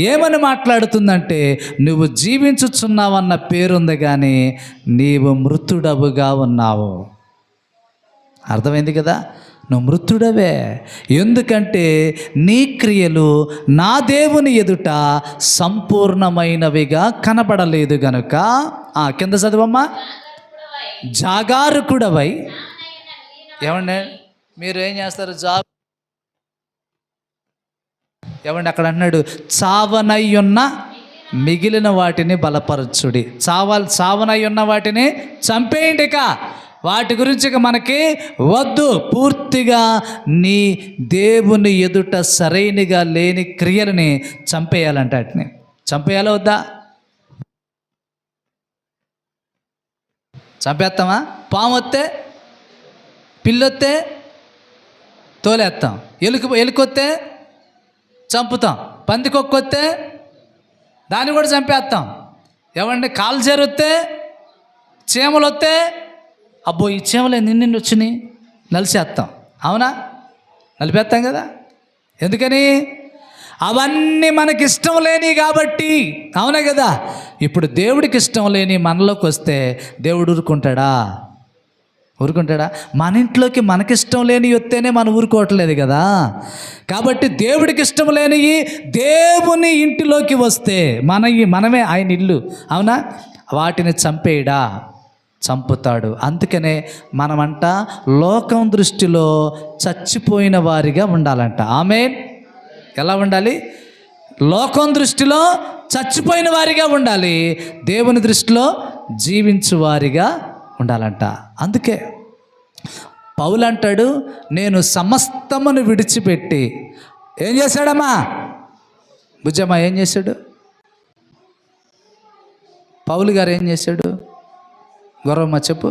ఏమని మాట్లాడుతుందంటే, నువ్వు జీవించుచున్నావన్న పేరుంది కానీ నీవు మృతుడవుగా ఉన్నావు. అర్థమైంది కదా? నువ్వు మృతుడవే. ఎందుకంటే నీ క్రియలు నా దేవుని ఎదుట సంపూర్ణమైనవిగా కనబడలేదు గనుక. కింద చదువమ్మా. జాగారుకుడవై. ఏమండి మీరు ఏం చేస్తారు? ఏమండి అక్కడ అన్నాడు, చావనయ్యున్న మిగిలిన వాటిని బలపరచుడి. చావనయ్యున్న వాటిని చంపేయండి. ఇక వాటి గురించి ఇక మనకి వద్దు. పూర్తిగా నీ దేవుని ఎదుట సరైనగా లేని క్రియలని చంపేయాలంట. వాటిని చంపేయాలా వద్దా? చంపేస్తామా? పాము వస్తే, పిల్లొస్తే తోలేస్తాం, ఎలుకొస్తే చంపుతాం, పందికొక్కొస్తే దాన్ని కూడా చంపేస్తాం. ఏమండి, కాల్చేరు వస్తే, చీమలు వస్తే, అబ్బో ఈ చీమలు నిన్ను వచ్చినాయి నలిసేస్తాం. అవునా? నలిపేస్తాం కదా. ఎందుకని? అవన్నీ మనకి ఇష్టం లేని కాబట్టి. అవునా కదా. ఇప్పుడు దేవుడికి ఇష్టం లేని మనలోకి వస్తే దేవుడు ఊరుకుంటాడా? మన ఇంట్లోకి మనకిష్టం లేని వస్తేనే మనం ఊరుకోవట్లేదు కదా. కాబట్టి దేవుడికి ఇష్టం లేనివి దేవుని ఇంటిలోకి వస్తే మనమే ఆయన ఇల్లు. అవునా? వాటిని చంపేయడా? చంపుతాడు. అందుకనే మనమంట లోకం దృష్టిలో చచ్చిపోయిన వారిగా ఉండాలంట. ఆమేన్. ఎలా ఉండాలి? లోకం దృష్టిలో చచ్చిపోయిన వారిగా ఉండాలి, దేవుని దృష్టిలో జీవించు వారిగా ఉండాలంట. అందుకే పౌలు అంటాడు, నేను సమస్తమును విడిచిపెట్టి. ఏం చేశాడమ్మా? బుజ్జమ్మ ఏం చేశాడు? పౌలు గారు ఏం చేశాడు? గౌరవమ్మ చెప్పు,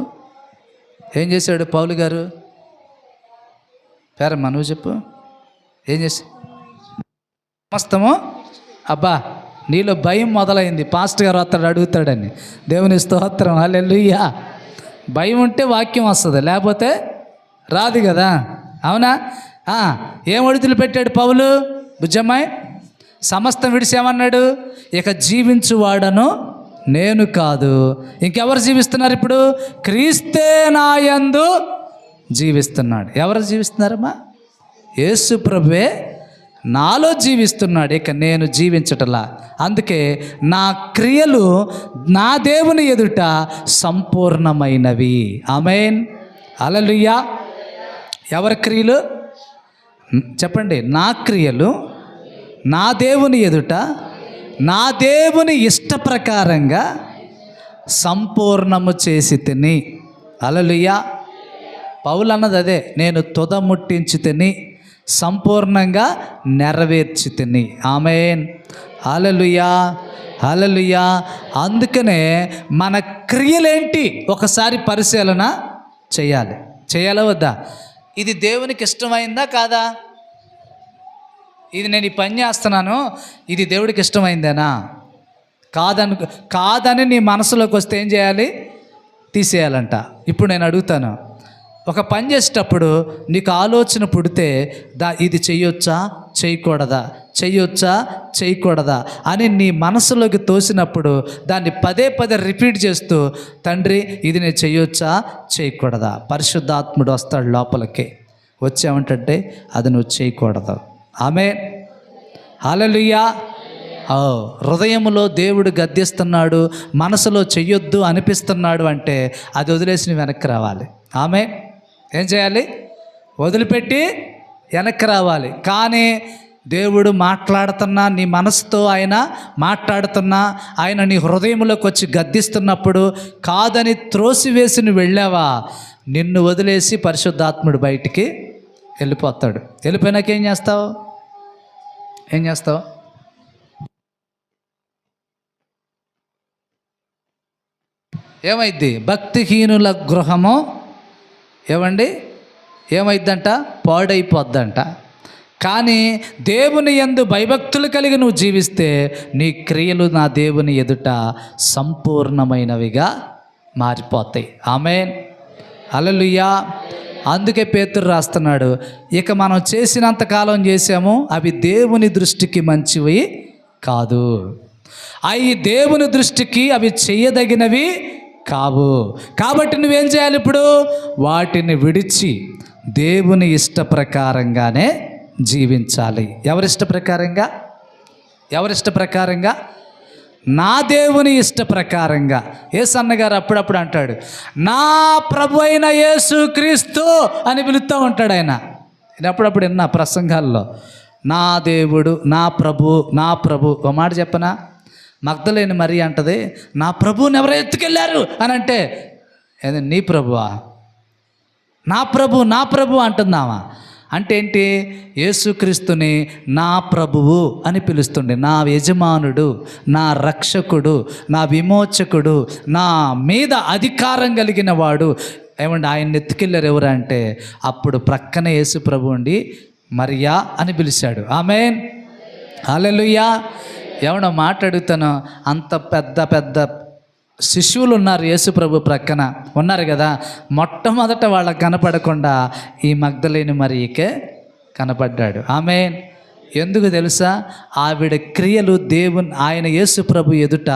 ఏం చేశాడు పౌలు గారు? పేరమ్మా నువ్వు చెప్పు, ఏం చేశాడు? సమస్తము. అబ్బా నీలో భయం మొదలైంది, పాస్టర్ గారు అతడు అడుగుతాడని. దేవుని స్తోత్రం, హల్లెలూయా. భయం ఉంటే వాక్యం వస్తుంది, లేకపోతే రాదు కదా. అవునా? ఏం అడుగుతులు పెట్టాడు పౌలు? బుజ్జమ్మాయి సమస్తం విడిసేమన్నాడు? ఇక జీవించువాడను నేను కాదు, ఇంకెవరు జీవిస్తున్నారు ఇప్పుడు? క్రీస్తే నాయందు జీవిస్తున్నాడు. ఎవరు జీవిస్తున్నారమ్మా? యేసు ప్రభువే నాలో జీవిస్తున్నాడు, ఇక నేను జీవించటలా. అందుకే నా క్రియలు నా దేవుని ఎదుట సంపూర్ణమైనవి. ఆమేన్, హల్లెలూయా. ఎవరి క్రియలు? చెప్పండి. నా క్రియలు నా దేవుని ఎదుట నా దేవుని ఇష్ట ప్రకారంగా సంపూర్ణము చేసి తిని. హల్లెలూయా. పౌలు అన్నది అదే, నేను తుద ముట్టించి తిని సంపూర్ణంగా నెరవేర్చి తిని. ఆమేన్, హల్లెలూయా, హల్లెలూయా. అందుకనే మన క్రియలేంటి ఒకసారి పరిశీలన చేయాలా వద్దా? ఇది దేవునికి ఇష్టమైందా కాదా? ఇది నేను ఈ పని చేస్తున్నాను, ఇది దేవుడికి ఇష్టమైందేనా? కాదని నీ మనసులోకి వస్తే ఏం చేయాలి? తీసేయాలంట. ఇప్పుడు నేను అడుగుతాను, ఒక పని చేసేటప్పుడు నీకు ఆలోచన పుడితే ఇది చెయ్యొచ్చా చేయకూడదా, చెయ్యొచ్చా చేయకూడదా అని నీ మనసులోకి తోసినప్పుడు దాన్ని పదే పదే రిపీట్ చేస్తూ, తండ్రి ఇది నేను చెయ్యొచ్చా చేయకూడదా, పరిశుద్ధాత్ముడు వస్తాడు లోపలికి, వచ్చామంటే అది నువ్వు చేయకూడదు. ఆమేన్, హల్లెలూయా. హృదయంలో దేవుడు గద్దిస్తున్నాడు, మనసులో చెయ్యొద్దు అనిపిస్తున్నాడు అంటే అది వదిలేసి నువ్వు వెనక్కి రావాలి. ఆమేన్. ఏం చేయాలి? వదిలిపెట్టి వెనక్కి రావాలి. కానీ దేవుడు మాట్లాడుతున్నా, నీ మనసుతో ఆయన మాట్లాడుతున్నా, ఆయన నీ హృదయంలోకి వచ్చి గద్దిస్తున్నప్పుడు కాదని త్రోసివేసి నువ్వు వెళ్ళావా, నిన్ను వదిలేసి పరిశుద్ధాత్ముడు బయటికి వెళ్ళిపోతాడు. వెళ్ళిపోయినాక ఏం చేస్తావు? ఏమైద్ది? భక్తిహీనుల గృహము ఏమైద్దంట? పాడైపోద్దంట. కానీ దేవుని యందు భయభక్తులు కలిగి నువ్వు జీవిస్తే నీ క్రియలు నా దేవుని ఎదుట సంపూర్ణమైనవిగా మారిపోతాయి. ఆమేన్, హల్లెలూయా. అందుకే పేతురు రాస్తున్నాడు, ఇక మనం చేసినంతకాలం చేసాము అవి దేవుని దృష్టికి మంచివి కాదు, అవి దేవుని దృష్టికి అవి చేయదగినవి కావు. కాబట్టి నువ్వేం చేయాలి? ఇప్పుడు వాటిని విడిచి దేవుని ఇష్ట ప్రకారంగానే జీవించాలి. ఎవరిష్ట ప్రకారంగా? నా దేవుని ఇష్ట ప్రకారంగా. యేసన్న గారు అప్పుడప్పుడు అంటాడు, నా ప్రభు అయిన యేసు క్రీస్తు అని పిలుస్తూ ఉంటాడు ఆయన. నేను అప్పుడప్పుడు విన్నా ప్రసంగాల్లో, నా దేవుడు, నా ప్రభు. ఒక మాట చెప్పనా? మగ్దలేని మరి అంటది, నా ప్రభువుని ఎవరో ఎత్తుకెళ్ళారు అని అంటే, నీ ప్రభువా? నా ప్రభు అంటుందామా? అంటే ఏంటి? యేసుక్రీస్తుని నా ప్రభువు అని పిలుస్తుండే, నా యజమానుడు, నా రక్షకుడు, నా విమోచకుడు, నా మీద అధికారం కలిగిన వాడు. ఏమండి, ఆయన ఎత్తుకెళ్ళారు ఎవరు అంటే అప్పుడు ప్రక్కనే యేసు ప్రభు ఉండి మరియా అని పిలిచాడు. ఆమేన్, హల్లెలూయా. ఏమన్నా మాట్లాడుతాను, అంత పెద్ద శిష్యులు ఉన్నారు యేసు ప్రభు ప్రక్కన ఉన్నారు కదా. మొట్టమొదట వాళ్ళకి కనపడకుండా ఈ మగ్దలేని మరియకే కనపడ్డాడు. ఆమేన్. ఎందుకు తెలుసా? ఆవిడ క్రియలు ఆయన యేసు ప్రభు ఎదుట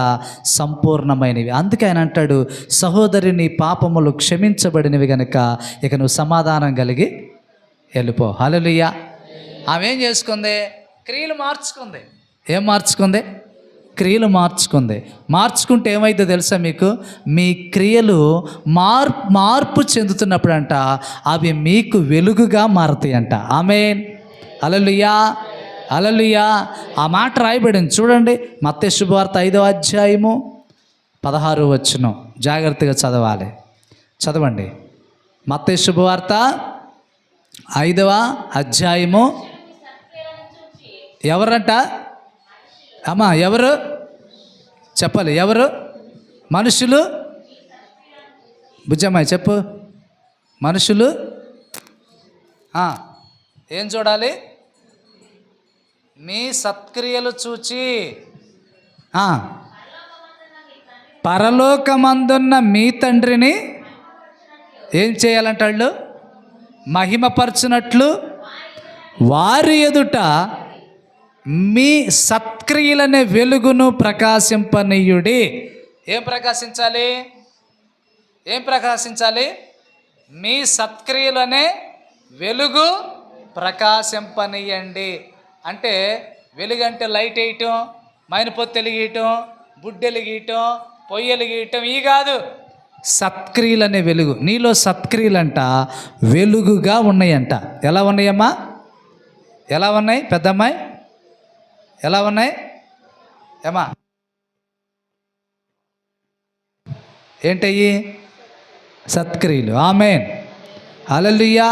సంపూర్ణమైనవి. అందుకే ఆయన అంటాడు, సహోదరి నీ పాపములు క్షమించబడినవి గనుక ఇక నువ్వు సమాధానం కలిగి వెళ్ళిపో. హల్లెలూయా. ఆమె ఏం చేసుకుంది? క్రియలు మార్చుకుంది. ఏం మార్చుకుంది? క్రియలు మార్చుకుంది. మార్చుకుంటే ఏమైందో తెలుసా మీకు? మీ క్రియలు మార్పు చెందుతున్నప్పుడు అంట అవి మీకు వెలుగుగా మారుతాయి అంట. ఆమేన్, హల్లెలూయా, హల్లెలూయా. ఆ మాట రాయబడింది చూడండి, మత్తయి శుభవార్త 5వ అధ్యాయము 16వ వచనం. జాగ్రత్తగా చదవాలి, చదవండి. మత్తయి శుభవార్త 5వ అధ్యాయము. ఎవరంట అమ్మా? ఎవరు చెప్పాలి? ఎవరు? మనుషులు. బుజ్జమ్మాయి చెప్పు. మనుషులు ఏం చూడాలి? మీ సత్క్రియలు చూచి పరలోకమందున్న మీ తండ్రిని ఏం చేయాలంట? వాళ్ళు మహిమపరచునట్లు వారి ఎదుట మీ సత్క్రియలనే వెలుగును ప్రకాశింపనీయుడి. ఏం ప్రకాశించాలి? ఏం ప్రకాశించాలి? మీ సత్క్రియలనే వెలుగు ప్రకాశింపనీయండి. అంటే వెలుగంటే లైట్ వేయటం, మైనపొత్తెలు గీయటం, బుడ్డెలు గీయటం, పొయ్యలు గీయటం ఈ కాదు. సత్క్రియలనే వెలుగు. నీలో సత్క్రియలంట వెలుగుగా ఉన్నాయంట. ఎలా ఉన్నాయమ్మా? ఎలా ఉన్నాయి పెద్దమ్మాయి? ఎలా ఉన్నాయి ఏమా? ఏంటయ్యి? సత్క్రియలు. ఆమేన్, హల్లెలూయా.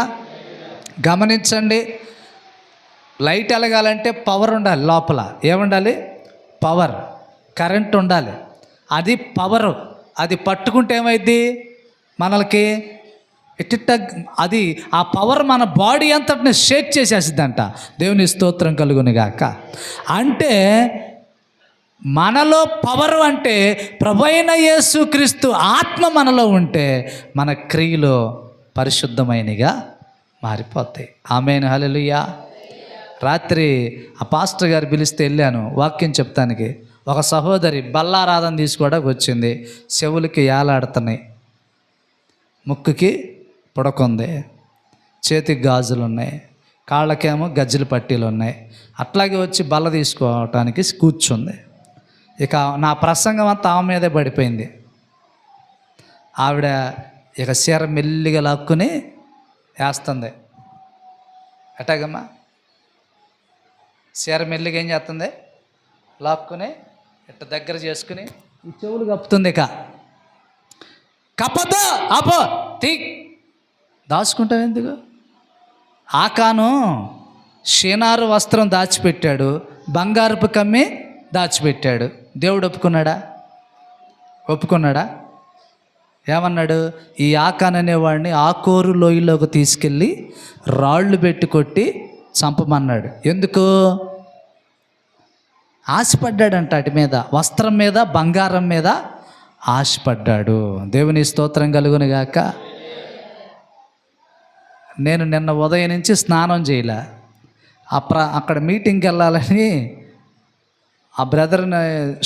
గమనించండి, లైట్ వెలగాలంటే పవర్ ఉండాలి లోపల. ఏముండాలి? పవర్, కరెంట్ ఉండాలి. అది పవరు. అది పట్టుకుంటే ఏమైంది? మనకి ఇట్ట అది ఆ పవర్ మన బాడీ అంతటిని షేక్ చేసేసిద్దంట. దేవుని స్తోత్రం కలుగునుగాక. అంటే మనలో పవర్ అంటే ప్రభువైన యేసుక్రీస్తు ఆత్మ మనలో ఉంటే మన క్రియలు పరిశుద్ధమైనగా మారిపోతాయి. ఆమేన్, హల్లెలూయా. రాత్రి ఆ పాస్టర్ గారు పిలిస్తే వెళ్ళాను వాక్యం చెప్తానికి. ఒక సహోదరి బల్లారాధన తీసుకోవడానికి వచ్చింది. చెవులకి ఏలాడుతున్నాయి, ముక్కుకి పుడకుంది, చేతికి గాజులు ఉన్నాయి, కాళ్ళకేమో గజ్జల పట్టీలు ఉన్నాయి. అట్లాగే వచ్చి బల్ల తీసుకోవటానికి కూర్చుంది. ఇక నా ప్రసంగం అంతా ఆమె మీదే పడిపోయింది. ఆవిడ ఇక చీర మెల్లిగా లాక్కుని వేస్తుంది. ఎట్టాగమ్మా? చీర మెల్లిగా ఏం చేస్తుంది? లాక్కుని ఇట్ట దగ్గర చేసుకుని ఈ చెవులు కప్పుతుంది. ఇక కప్పద్దు, ఆపో, తీ. దాచుకుంటావు ఎందుకు? ఆకాను షీనారు వస్త్రం దాచిపెట్టాడు, బంగారపు కమ్మి దాచిపెట్టాడు. దేవుడు ఒప్పుకున్నాడా? ఒప్పుకున్నాడా? ఏమన్నాడు? ఈ ఆకాన్ అనేవాడిని ఆకోరు లోయలోకి తీసుకెళ్ళి రాళ్ళు పెట్టి కొట్టి చంపమన్నాడు. ఎందుకు? ఆశపడ్డాడంట అటు మీద, వస్త్రం మీద, బంగారం మీద ఆశపడ్డాడు. దేవుని స్తోత్రం కలుగునుగాక. నేను నిన్న ఉదయం నుంచి స్నానం చేయలే. అక్కడ మీటింగ్కి వెళ్ళాలని ఆ బ్రదర్ని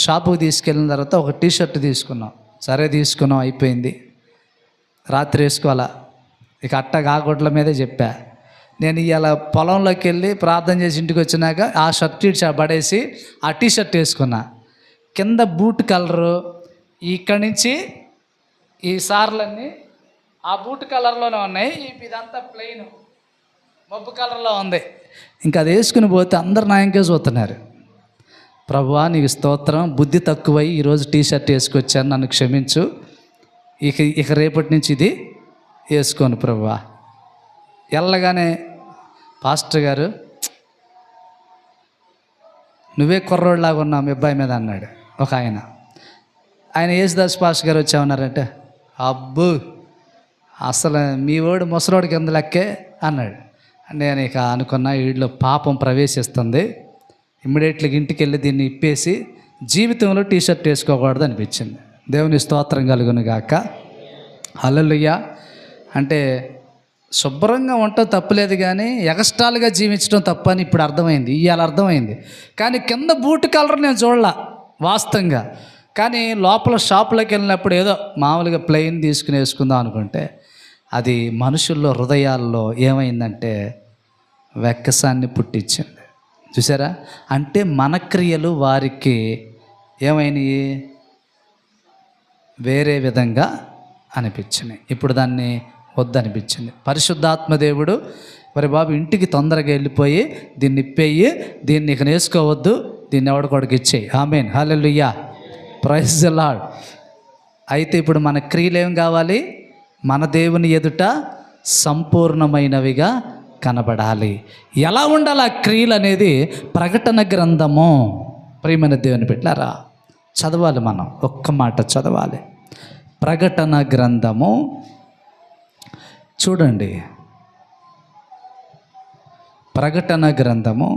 షాపుకి తీసుకెళ్ళిన తర్వాత ఒక టీషర్ట్ తీసుకున్నాం. సరే తీసుకున్నాం, అయిపోయింది. రాత్రి వేసుకోవాలా. ఇక అట్ట కాగొడ్ల మీదే చెప్పా. నేను ఇలా పొలంలోకి వెళ్ళి ప్రార్థన చేసి ఇంటికి వచ్చినాక ఆ షర్ట్ పడేసి ఆ టీషర్ట్ వేసుకున్నా. కింద బూట్ కలరు ఇక్కడి నుంచి ఈ సార్లన్నీ ఆ బూట్ కలర్లోనే ఉన్నాయి. ఇదంతా ప్లెయిన్ మబ్బు కలర్లో ఉంది. ఇంకా అది వేసుకుని పోతే అందరు నా ఇంకే చూస్తున్నారు. ప్రభువా నీకు స్తోత్రం, బుద్ధి తక్కువై ఈరోజు టీషర్ట్ వేసుకొచ్చాను, నన్ను క్షమించు. ఇక రేపటి నుంచి ఇది వేసుకోను ప్రభువా వెళ్ళగానే పాస్టర్ గారు నువ్వే కుర్రోడ్లాగా ఉన్నావు మీ అబ్బాయి మీద అన్నాడు ఒక ఆయన యేసుదాస్ పాస్టర్ గారు వచ్చామన్నారంటే అబ్బు అసలు మీ వాడు ముసలోడికి కింద లెక్కే అన్నాడు. నేను ఇక అనుకున్నా వీడిలో పాపం ప్రవేశిస్తుంది, ఇమ్మీడియట్గా ఇంటికి వెళ్ళి దీన్ని ఇప్పేసి జీవితంలో టీషర్ట్ వేసుకోకూడదు అనిపించింది. దేవుని స్తోత్రం కలుగును గాక. హల్లెలూయా. అంటే శుభ్రంగా ఉండటం తప్పులేదు, కానీ ఎగస్ట్రాలుగా జీవించడం తప్పని ఇప్పుడు అర్థమైంది, ఇవాళ అర్థమైంది. కానీ కింద బూట్ కలర్ నేను చూడలా వాస్తవంగా. కానీ లోపల షాపులోకి వెళ్ళినప్పుడు ఏదో మామూలుగా ప్లెయిన్ తీసుకుని వేసుకుందాం అనుకుంటే అది మనుషుల్లో హృదయాల్లో ఏమైందంటే వెక్కసాన్ని పుట్టించింది. చూసారా? అంటే మన క్రియలు వారికి ఏమైనాయి, వేరే విధంగా అనిపించినాయి. ఇప్పుడు దాన్ని వద్దనిపించింది. పరిశుద్ధాత్మ దేవుడు మరి బాబు ఇంటికి తొందరగా వెళ్ళిపోయి దీన్ని ఇప్పేయి, దీన్ని ఇక నేసుకోవద్దు, దీన్ని ఎవడికొడికి ఇచ్చేయి. Amen. Hallelujah. Praise the lord. అయితే ఇప్పుడు మన క్రియలు ఏం కావాలి? మన దేవుని ఎదుట సంపూర్ణమైనవిగా కనబడాలి. ఎలా ఉండాలి ఆ క్రియలు అనేది ప్రకటన గ్రంథము. ప్రియమైన దేవుని బిడ్డలారా, చదవాలి, మనం ఒక్క మాట చదవాలి. ప్రకటన గ్రంథము చూడండి. ప్రకటన గ్రంథము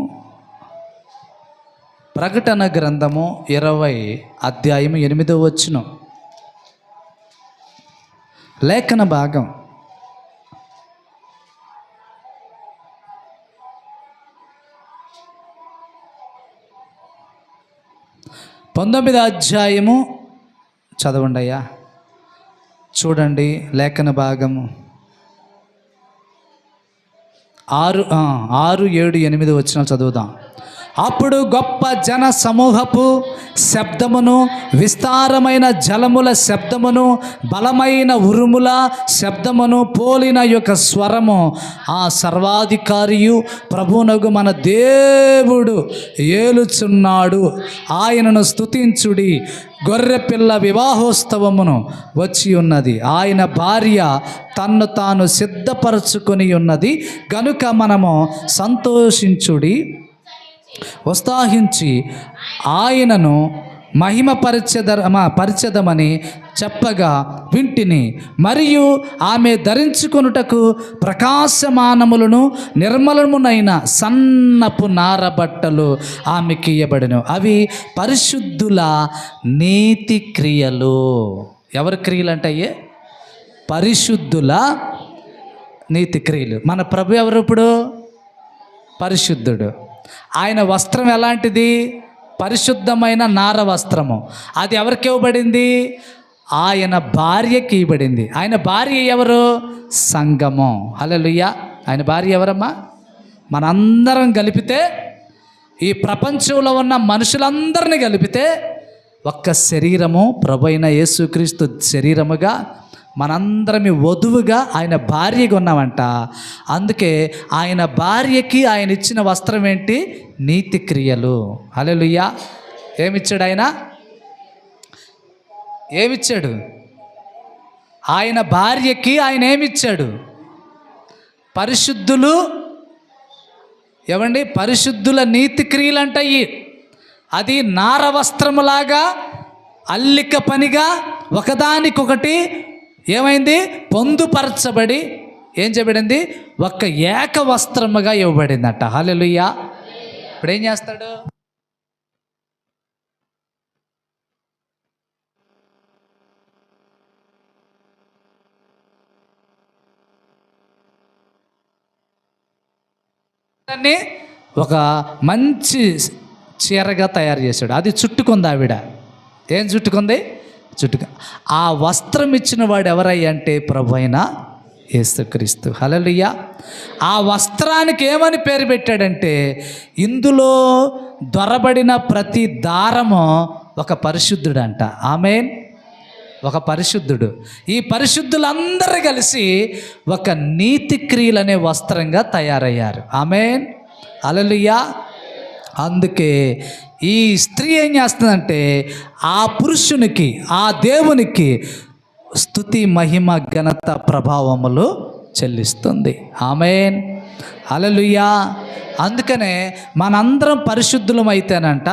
20 అధ్యాయం 8వ వచనం లేఖన భాగం. అధ్యాయము చదవండి అయ్యా. చూడండి లేఖన భాగము 6, 7, 8 వచనాలు చదువుదాం. అప్పుడు గొప్ప జన సమూహపు శబ్దమును, విస్తారమైన జలముల శబ్దమును, బలమైన ఉరుముల శబ్దమును పోలిన యొక్క స్వరము ఆ సర్వాధికారియు ప్రభువునగు మన దేవుడు ఏలుచున్నాడు, ఆయనను స్తుతించుడి, గొర్రెపిల్ల వివాహోత్సవమును వచ్చి ఉన్నది, ఆయన భార్య తన్ను తాను సిద్ధపరచుకొని ఉన్నది గనుక మనము ఉత్సాహించి ఆయనను పరిచదమని చెప్పగా వింటిని. మరియు ఆమె ధరించుకొనుటకు ప్రకాశమానములను నిర్మలమునైన సన్నపు నారబట్టలు ఆమెకి ఇయ్యబడెను. అవి పరిశుద్ధుల నీతి క్రియలు. ఎవరి క్రియలు అంటే అయ్యే? పరిశుద్ధుల నీతి క్రియలు. మన ప్రభు ఎవరు? ఇప్పుడు పరిశుద్ధుడు. ఆయన వస్త్రం ఎలాంటిది? పరిశుద్ధమైన నార వస్త్రము. అది ఎవరికి ఇవ్వబడింది? ఆయన భార్యకి ఇవ్వబడింది. ఆయన భార్య ఎవరు? సంఘము. హల్లెలూయా. ఆయన భార్య ఎవరమ్మా? మనందరం కలిపితే, ఈ ప్రపంచంలో ఉన్న మనుషులందరినీ కలిపితే ఒక్క శరీరము ప్రభువైన యేసుక్రీస్తు శరీరముగా మనందరమి వధువుగా ఆయన భార్యగా ఉన్నామంట. అందుకే ఆయన భార్యకి ఆయన ఇచ్చిన వస్త్రం ఏంటి? నీతి క్రియలు. హల్లెలూయా. ఏమిచ్చాడు ఆయన? ఏమిచ్చాడు? ఆయన భార్యకి ఆయన ఏమిచ్చాడు? పరిశుద్ధులు. ఏమండి? పరిశుద్ధుల నీతి క్రియలు అంటాయి. అది నార వస్త్రములాగా అల్లిక పనిగా ఒకదానికొకటి ఏమైంది? పొందుపరచబడి ఏం చేయబడింది? ఒక్క ఏక వస్త్రముగా ఇవ్వబడిందట. హల్లెలూయా. ఇప్పుడు ఏం చేస్తాడు? దాన్ని ఒక మంచి చీరగా తయారు చేశాడు. అది చుట్టుకుంది ఆవిడ. ఏం చుట్టుకుంది? ఆ వస్త్రం ఇచ్చిన వాడు ఎవరయ్యా అంటే ప్రభు అయిన యేసుక్రీస్తు. హల్లెలూయా. ఆ వస్త్రానికి ఏమని పేరు పెట్టాడంటే, ఇందులో దొరబడిన ప్రతి దారము ఒక పరిశుద్ధుడు అంట. ఆమేన్. ఒక పరిశుద్ధుడు. ఈ పరిశుద్ధులందరూ కలిసి ఒక నీతి క్రియలు అనే వస్త్రంగా తయారయ్యారు. ఆమేన్. హల్లెలూయా. అందుకే ఈ స్త్రీ ఏం చేస్తుందంటే ఆ పురుషునికి, ఆ దేవునికి స్తుతి, మహిమ, ఘనత, ప్రభావములు చెల్లిస్తుంది. ఆమేన్, హల్లెలూయా. అందుకనే మనందరం పరిశుద్ధులమైతేనంట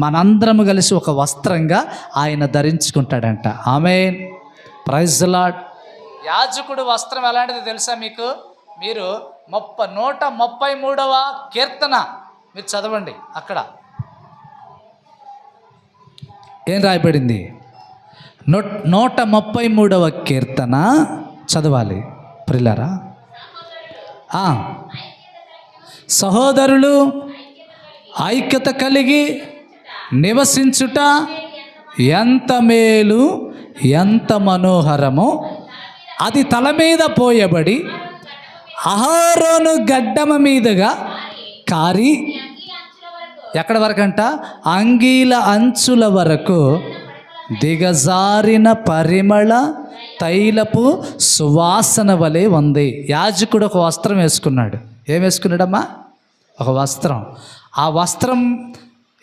మనందరం కలిసి ఒక వస్త్రంగా ఆయన ధరించుకుంటాడంట. ఆమేన్, ప్రైజ్ ది లార్డ్. యాజకుడు వస్త్రం ఎలాంటిది తెలుసా మీకు? మీరు 133వ కీర్తన మీరు చదవండి. అక్కడ ఏం రాయబడింది? 133వ కీర్తన చదవాలి ప్రియులారా. సహోదరులు ఐక్యత కలిగి నివసించుట ఎంత మేలు, ఎంత మనోహరము. అది తల మీద పోయబడి అహరోను గడ్డమ మీదుగా కారి ఎక్కడ వరకంట? అంగీల అంచుల వరకు దిగజారిన పరిమళ తైలపు సువాసన వలె ఉంది. యాజకుడు ఒక వస్త్రం వేసుకున్నాడు. ఏం వేసుకున్నాడమ్మా? ఒక వస్త్రం. ఆ వస్త్రం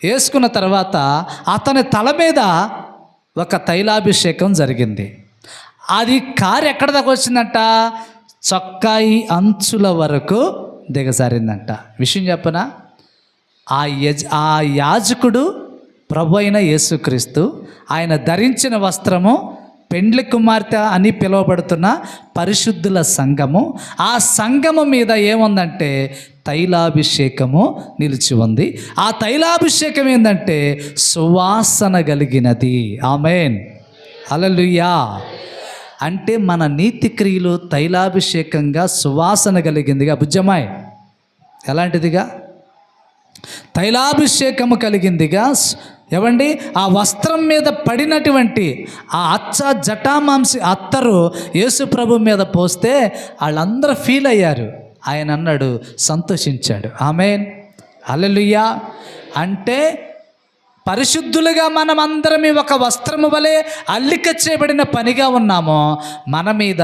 వేసుకున్న తర్వాత అతని తల మీద ఒక తైలాభిషేకం జరిగింది. అది కారు ఎక్కడ దాకా వచ్చిందంట? చొక్కాయి అంచుల వరకు దిగజారిందంట. విషయం చెప్పనా? ఆ యాజకుడు ప్రభు అయిన యేసుక్రీస్తు. ఆయన ధరించిన వస్త్రము పెండ్లి కుమార్తె అని పిలువబడుతున్న పరిశుద్ధుల సంఘము. ఆ సంఘము మీద ఏముందంటే తైలాభిషేకము నిలిచి ఉంది. ఆ తైలాభిషేకం ఏంటంటే సువాసన కలిగినది. ఆమేన్, హల్లెలూయా. అంటే మన నీతి క్రియలు తైలాభిషేకంగా సువాసన కలిగిందిగా. బుజ్జమ్మాయి ఎలాంటిదిగా? తైలాభిషేకము కలిగిందిగా. ఏవండి, ఆ వస్త్రం మీద పడినటువంటి ఆ జటామాంసి అత్తరు యేసు ప్రభు మీద పోస్తే వాళ్ళందరూ ఫీల్ అయ్యారు. ఆయన అన్నాడు, సంతోషించాడు. ఆమేన్, హల్లెలూయా. అంటే పరిశుద్ధులుగా మనమందరం ఒక వస్త్రము వలె అల్లిక చేయబడిన పనిగా ఉన్నామో మన మీద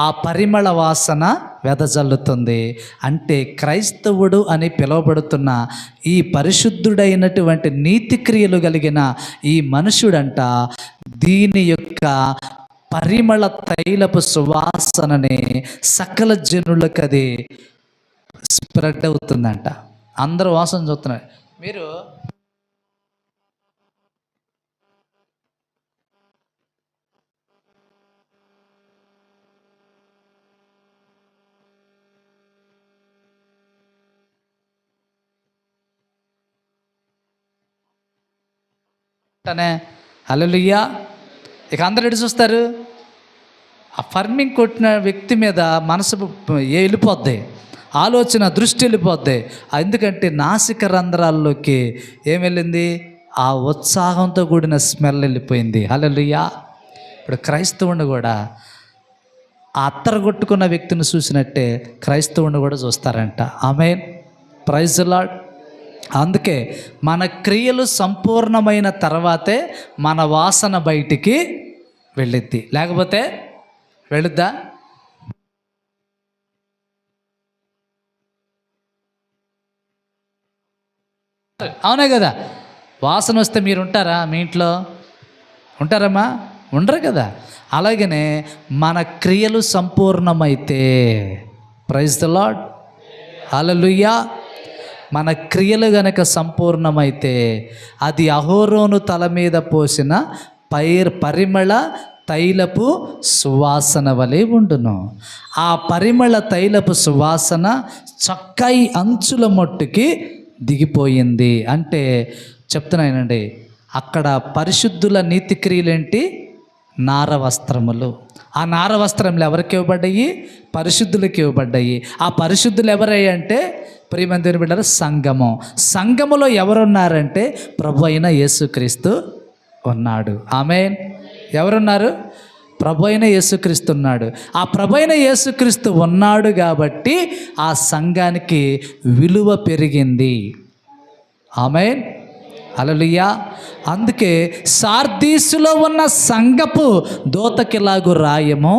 ఆ పరిమళ వాసన వెదజల్లుతుంది. అంటే క్రైస్తవుడు అని పిలువబడుతున్న ఈ పరిశుద్ధుడైనటువంటి నీతి క్రియలు కలిగిన ఈ మనుషుడంట దీని యొక్క పరిమళ తైలపు సువాసనని సకల జనులకు అది స్ప్రెడ్ అవుతుందంట. అందరూ వాసన చూస్తున్నారు. మీరు హల్లెలూయా. ఇక అందరు ఎటు చూస్తారు? ఆ ఫర్మింగ్ కొట్టిన వ్యక్తి మీద మనసు వెళ్ళిపోద్ది, ఆలోచన దృష్టి వెళ్ళిపోద్ది. ఎందుకంటే నాసిక రంధ్రాల్లోకి ఏం వెళ్ళింది? ఆ ఉత్సాహంతో కూడిన స్మెల్ వెళ్ళిపోయింది. హల్లెలూయా. ఇప్పుడు క్రైస్తవుని కూడా ఆ అత్తరు కొట్టుకున్న వ్యక్తిని చూసినట్టే క్రైస్తవుని కూడా చూస్తారంట. ఆమేన్, ప్రైజ్ ది లార్డ్. అందుకే మన క్రియలు సంపూర్ణమైన తర్వాతే మన వాసన బయటికి వెళ్ళిద్ది, లేకపోతే వెళ్ళుద్దా? అవునే కదా. వాసన వస్తే మీరు ఉంటారా? మీ ఇంట్లో ఉంటారమ్మా? ఉండరు కదా. అలాగనే మన క్రియలు సంపూర్ణమైతే, ప్రైజ్ ది లార్డ్, హల్లెలూయా, మన క్రియలు గనక సంపూర్ణమైతే అది అహరోను తల మీద పోసిన పరిమళ తైలపు సువాసన వలె ఉండును. ఆ పరిమళ తైలపు సువాసన చొక్కాయి అంచుల మట్టుకి దిగిపోయింది. అంటే చెప్తున్నానండి, అక్కడ పరిశుద్ధుల నీతి క్రియలేంటి? నార వస్త్రములు. ఆ నార వస్త్రములు ఎవరికి ఇవ్వబడ్డాయి? పరిశుద్ధులకి ఇవ్వబడ్డాయి. ఆ పరిశుద్ధులు ఎవరయ్యి అంటే ప్రియమైన దేవుని బిడ్డలారా, సంఘము. సంఘములో ఎవరున్నారంటే ప్రభు అయిన యేసుక్రీస్తు ఉన్నాడు. ఆమేన్. ఎవరున్నారు? ప్రభు అయిన యేసుక్రీస్తు ఉన్నాడు. ఆ ప్రభు అయిన యేసుక్రీస్తు ఉన్నాడు కాబట్టి ఆ సంఘానికి విలువ పెరిగింది. ఆమేన్, హల్లెలూయా. అందుకే సార్దీసులో ఉన్న సంఘపు దూతకిలాగు రాయము,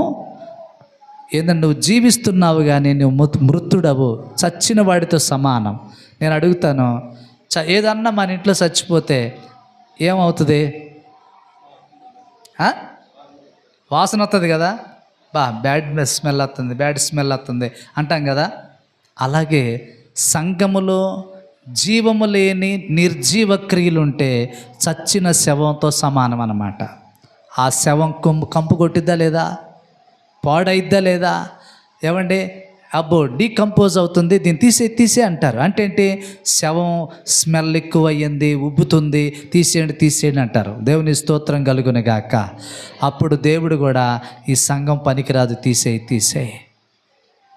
ఏంటంటే నువ్వు జీవిస్తున్నావు కానీ నువ్వు మృతుడవు, చచ్చిన వాడితో సమానం. నేను అడుగుతాను, ఏదన్నా మన ఇంట్లో చచ్చిపోతే ఏమవుతుంది? వాసన వస్తుంది కదా. బ్యాడ్ స్మెల్ వస్తుంది అంటాం కదా. అలాగే సంఘములో జీవము లేని నిర్జీవ క్రియలుంటే చచ్చిన శవంతో సమానం అన్నమాట. ఆ శవం కంపు కొట్టిద్దా లేదా, పాడైద్దా లేదా? ఏమండి, అబ్బో డీకంపోజ్ అవుతుంది, దీన్ని తీసే అంటారు. అంటే ఏంటి? శవం స్మెల్ ఎక్కువ అయ్యింది, ఉబ్బుతుంది, తీసేయండి అంటారు. దేవుని స్తోత్రం కలుగును గాక. అప్పుడు దేవుడు కూడా ఈ సంఘం పనికిరాదు, తీసేయి.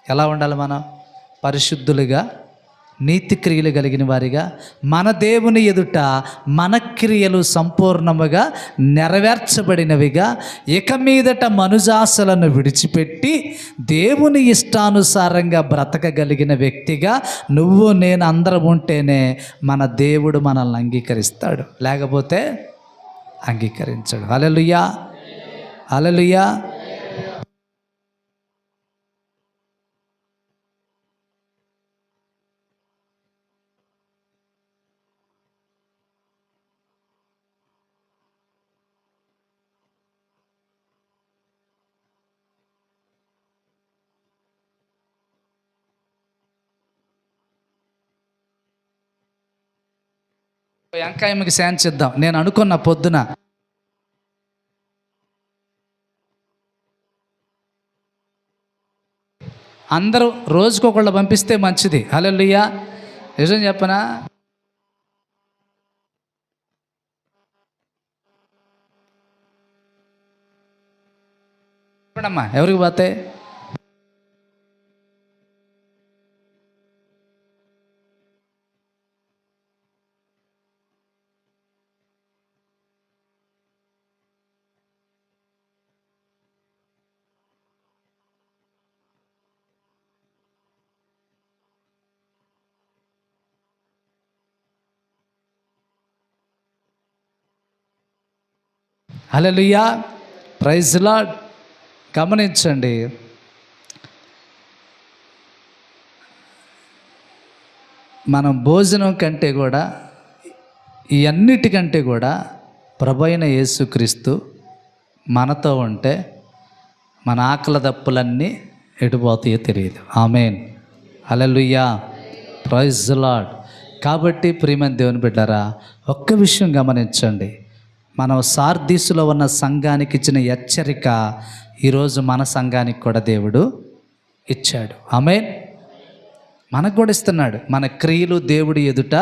ఎలా ఉండాలి మనం? పరిశుద్ధులుగా, నీతి క్రియలు కలిగిన వారిగా, మన దేవుని ఎదుట మన క్రియలు సంపూర్ణముగా నెరవేర్చబడినవిగా, ఇక మీదట మనుజాసలను విడిచిపెట్టి దేవుని ఇష్టానుసారంగా బ్రతకగలిగిన వ్యక్తిగా నువ్వు నేను అందరం ఉంటేనే మన దేవుడు మనల్ని అంగీకరిస్తాడు, లేకపోతే అంగీకరించాడు. హల్లెలూయా, హల్లెలూయా. వెంకాయమ్మకి శాంతిద్దాం. నేను అనుకున్న పొద్దున అందరూ రోజుకొకళ్ళు పంపిస్తే మంచిది. హల్లెలూయా. నిజం చెప్పనా? చెప్పడమ్మా, ఎవరికి పోతే? హల్లెలూయా, ప్రైజ్ లార్డ్. గమనించండి, మనం భోజనం కంటే కూడా, ఈ అన్నిటికంటే కూడా ప్రభు అయిన యేసుక్రీస్తు మనతో ఉంటే మన ఆకలి దప్పులన్నీ ఎటుపోతాయో తెలియదు. ఆమేన్, హల్లెలూయా, ప్రైజ్ లార్డ్. కాబట్టి ప్రియమైన దేవుని బిడ్డారా, ఒక్క విషయం గమనించండి. మనం సార్దీసులో ఉన్న సంఘానికి ఇచ్చిన హెచ్చరిక ఈరోజు మన సంఘానికి కూడా దేవుడు ఇచ్చాడు. ఆమేన్, మనకు కూడా ఇస్తున్నాడు. మన క్రియలు దేవుడి ఎదుట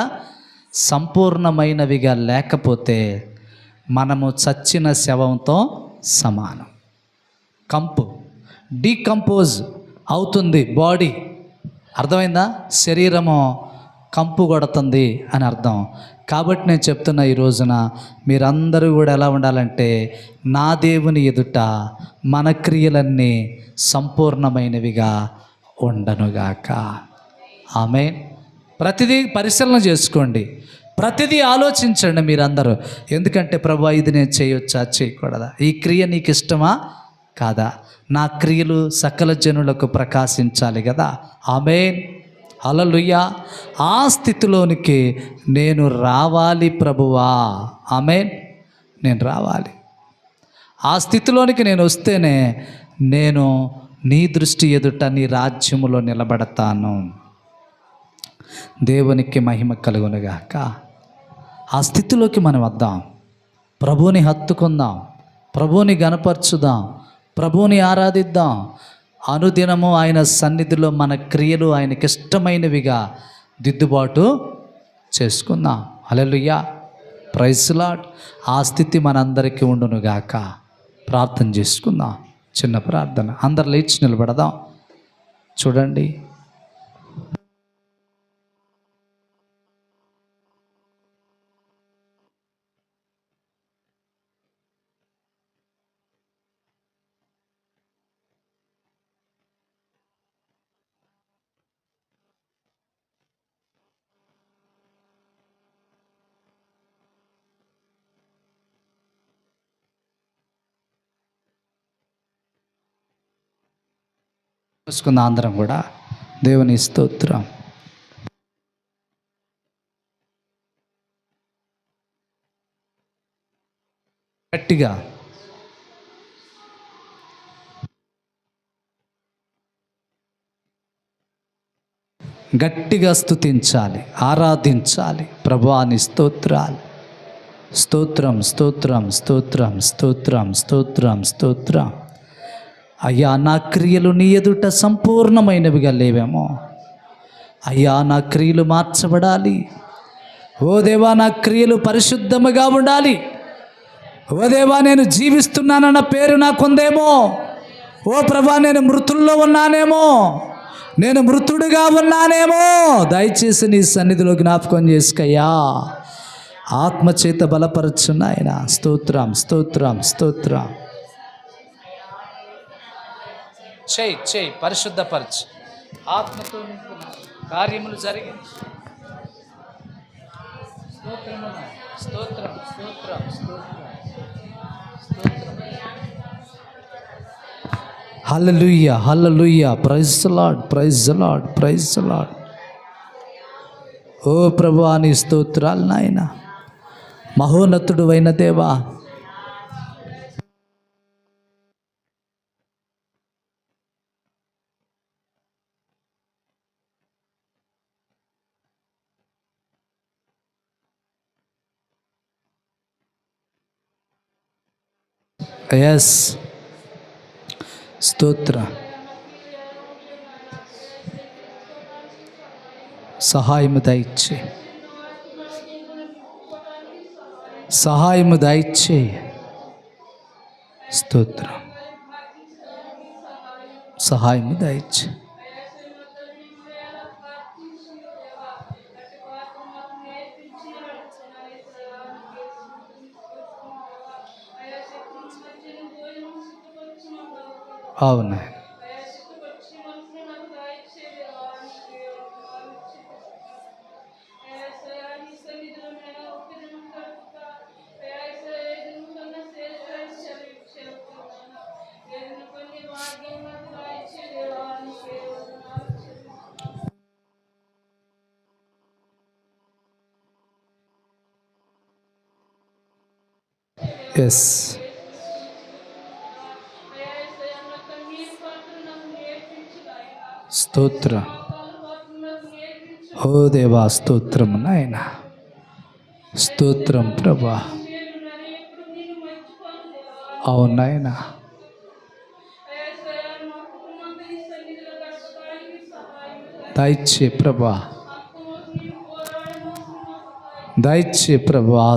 సంపూర్ణమైనవిగా లేకపోతే మనము చచ్చిన శవంతో సమానం. డీకంపోజ్ అవుతుంది బాడీ, అర్థమైందా? శరీరము కంపు కొడుతుంది అని అర్థం. కాబట్టి నేను చెప్తున్నా, ఈ రోజున మీరందరూ కూడా ఎలా ఉండాలంటే, నా దేవుని ఎదుట మన క్రియలన్నీ సంపూర్ణమైనవిగా ఉండనుగాక. ఆమేన్. ప్రతిదీ పరిశీలన చేసుకోండి, ప్రతిదీ ఆలోచించండి మీరందరూ. ఎందుకంటే ప్రభువా, ఇది నేను చేయొచ్చా, చేయకూడదా? ఈ క్రియ నీకు ఇష్టమా కాదా? నా క్రియలు సకల జనులకు ప్రకాశించాలి కదా. ఆమేన్, హల్లెలూయా. ఆ స్థితిలోనికి నేను రావాలి ప్రభువా. ఆమేన్, నేను రావాలి. ఆ స్థితిలోనికి నేను వస్తేనే నేను నీ దృష్టి ఎదుట నీ రాజ్యములో నిలబడతాను. దేవునికి మహిమ కలుగునుగాక. ఆ స్థితిలోకి మనం వద్దాం, ప్రభువుని హత్తుకుందాం, ప్రభువుని గనపరచుదాం, ప్రభువుని ఆరాధిద్దాం. అనుదినము ఆయన సన్నిధిలో మన క్రియలు ఆయనకి ఇష్టమైనవిగా దిద్దుబాటు చేసుకుందాం. హల్లెలూయా, ప్రైజ్ లార్డ్. ఆ స్థితి మనందరికీ ఉండునుగాక. ప్రార్థన చేసుకుందాం. చిన్న ప్రార్థన, అందరు లేచి నిలబడదాం. చూడండి, చూసుకుందాం అందరం కూడా. దేవుని స్తోత్రం. గట్టిగా గట్టిగా స్తుతించాలి, ఆరాధించాలి. ప్రభువా నీ స్తోత్రాలు, స్తోత్రం స్తోత్రం స్తోత్రం స్తోత్రం స్తోత్రం స్తోత్రం. అయ్యా నా క్రియలు నీ ఎదుట సంపూర్ణమైనవిగా లేవేమో. అయ్యా నా క్రియలు మార్చబడాలి. ఓ దేవా నా క్రియలు పరిశుద్ధముగా ఉండాలి. ఓ దేవా నేను జీవిస్తున్నానన్న పేరు నాకుందేమో. ఓ ప్రభా నేను మృతుల్లో ఉన్నానేమో, నేను మృతుడుగా ఉన్నానేమో. దయచేసి నీ సన్నిధిలో జ్ఞాపకం చేసుకయ్యా. ఆత్మచేత బలపరచు నాయన. స్తోత్రం స్తోత్రం స్తోత్రం. చేయి పరిశుద్ధపరచు. ఆత్మతో కార్యములు జరిగింది. స్తోత్రం స్తోత్రం స్తోత్రం స్తోత్రం. Hallelujah hallelujah. Praise the lord praise the lord praise the lord. ఓ ప్రభువా నీ స్తోత్రాలు నాయన. మహోన్నతుడు అయిన దేవా, ఎస్ స్తోత్ర. సహాయము దయచే, సహాయము దయచే. స్తోత్రం. సహాయము దయచే. అవును. ఎస్ స్తోత్ర. ఓ దేవా స్తోత్రం నాయన. స్తోత్రం ప్రభా. అవును నాయన. దయచే ప్రభా, దయచే ప్రభా.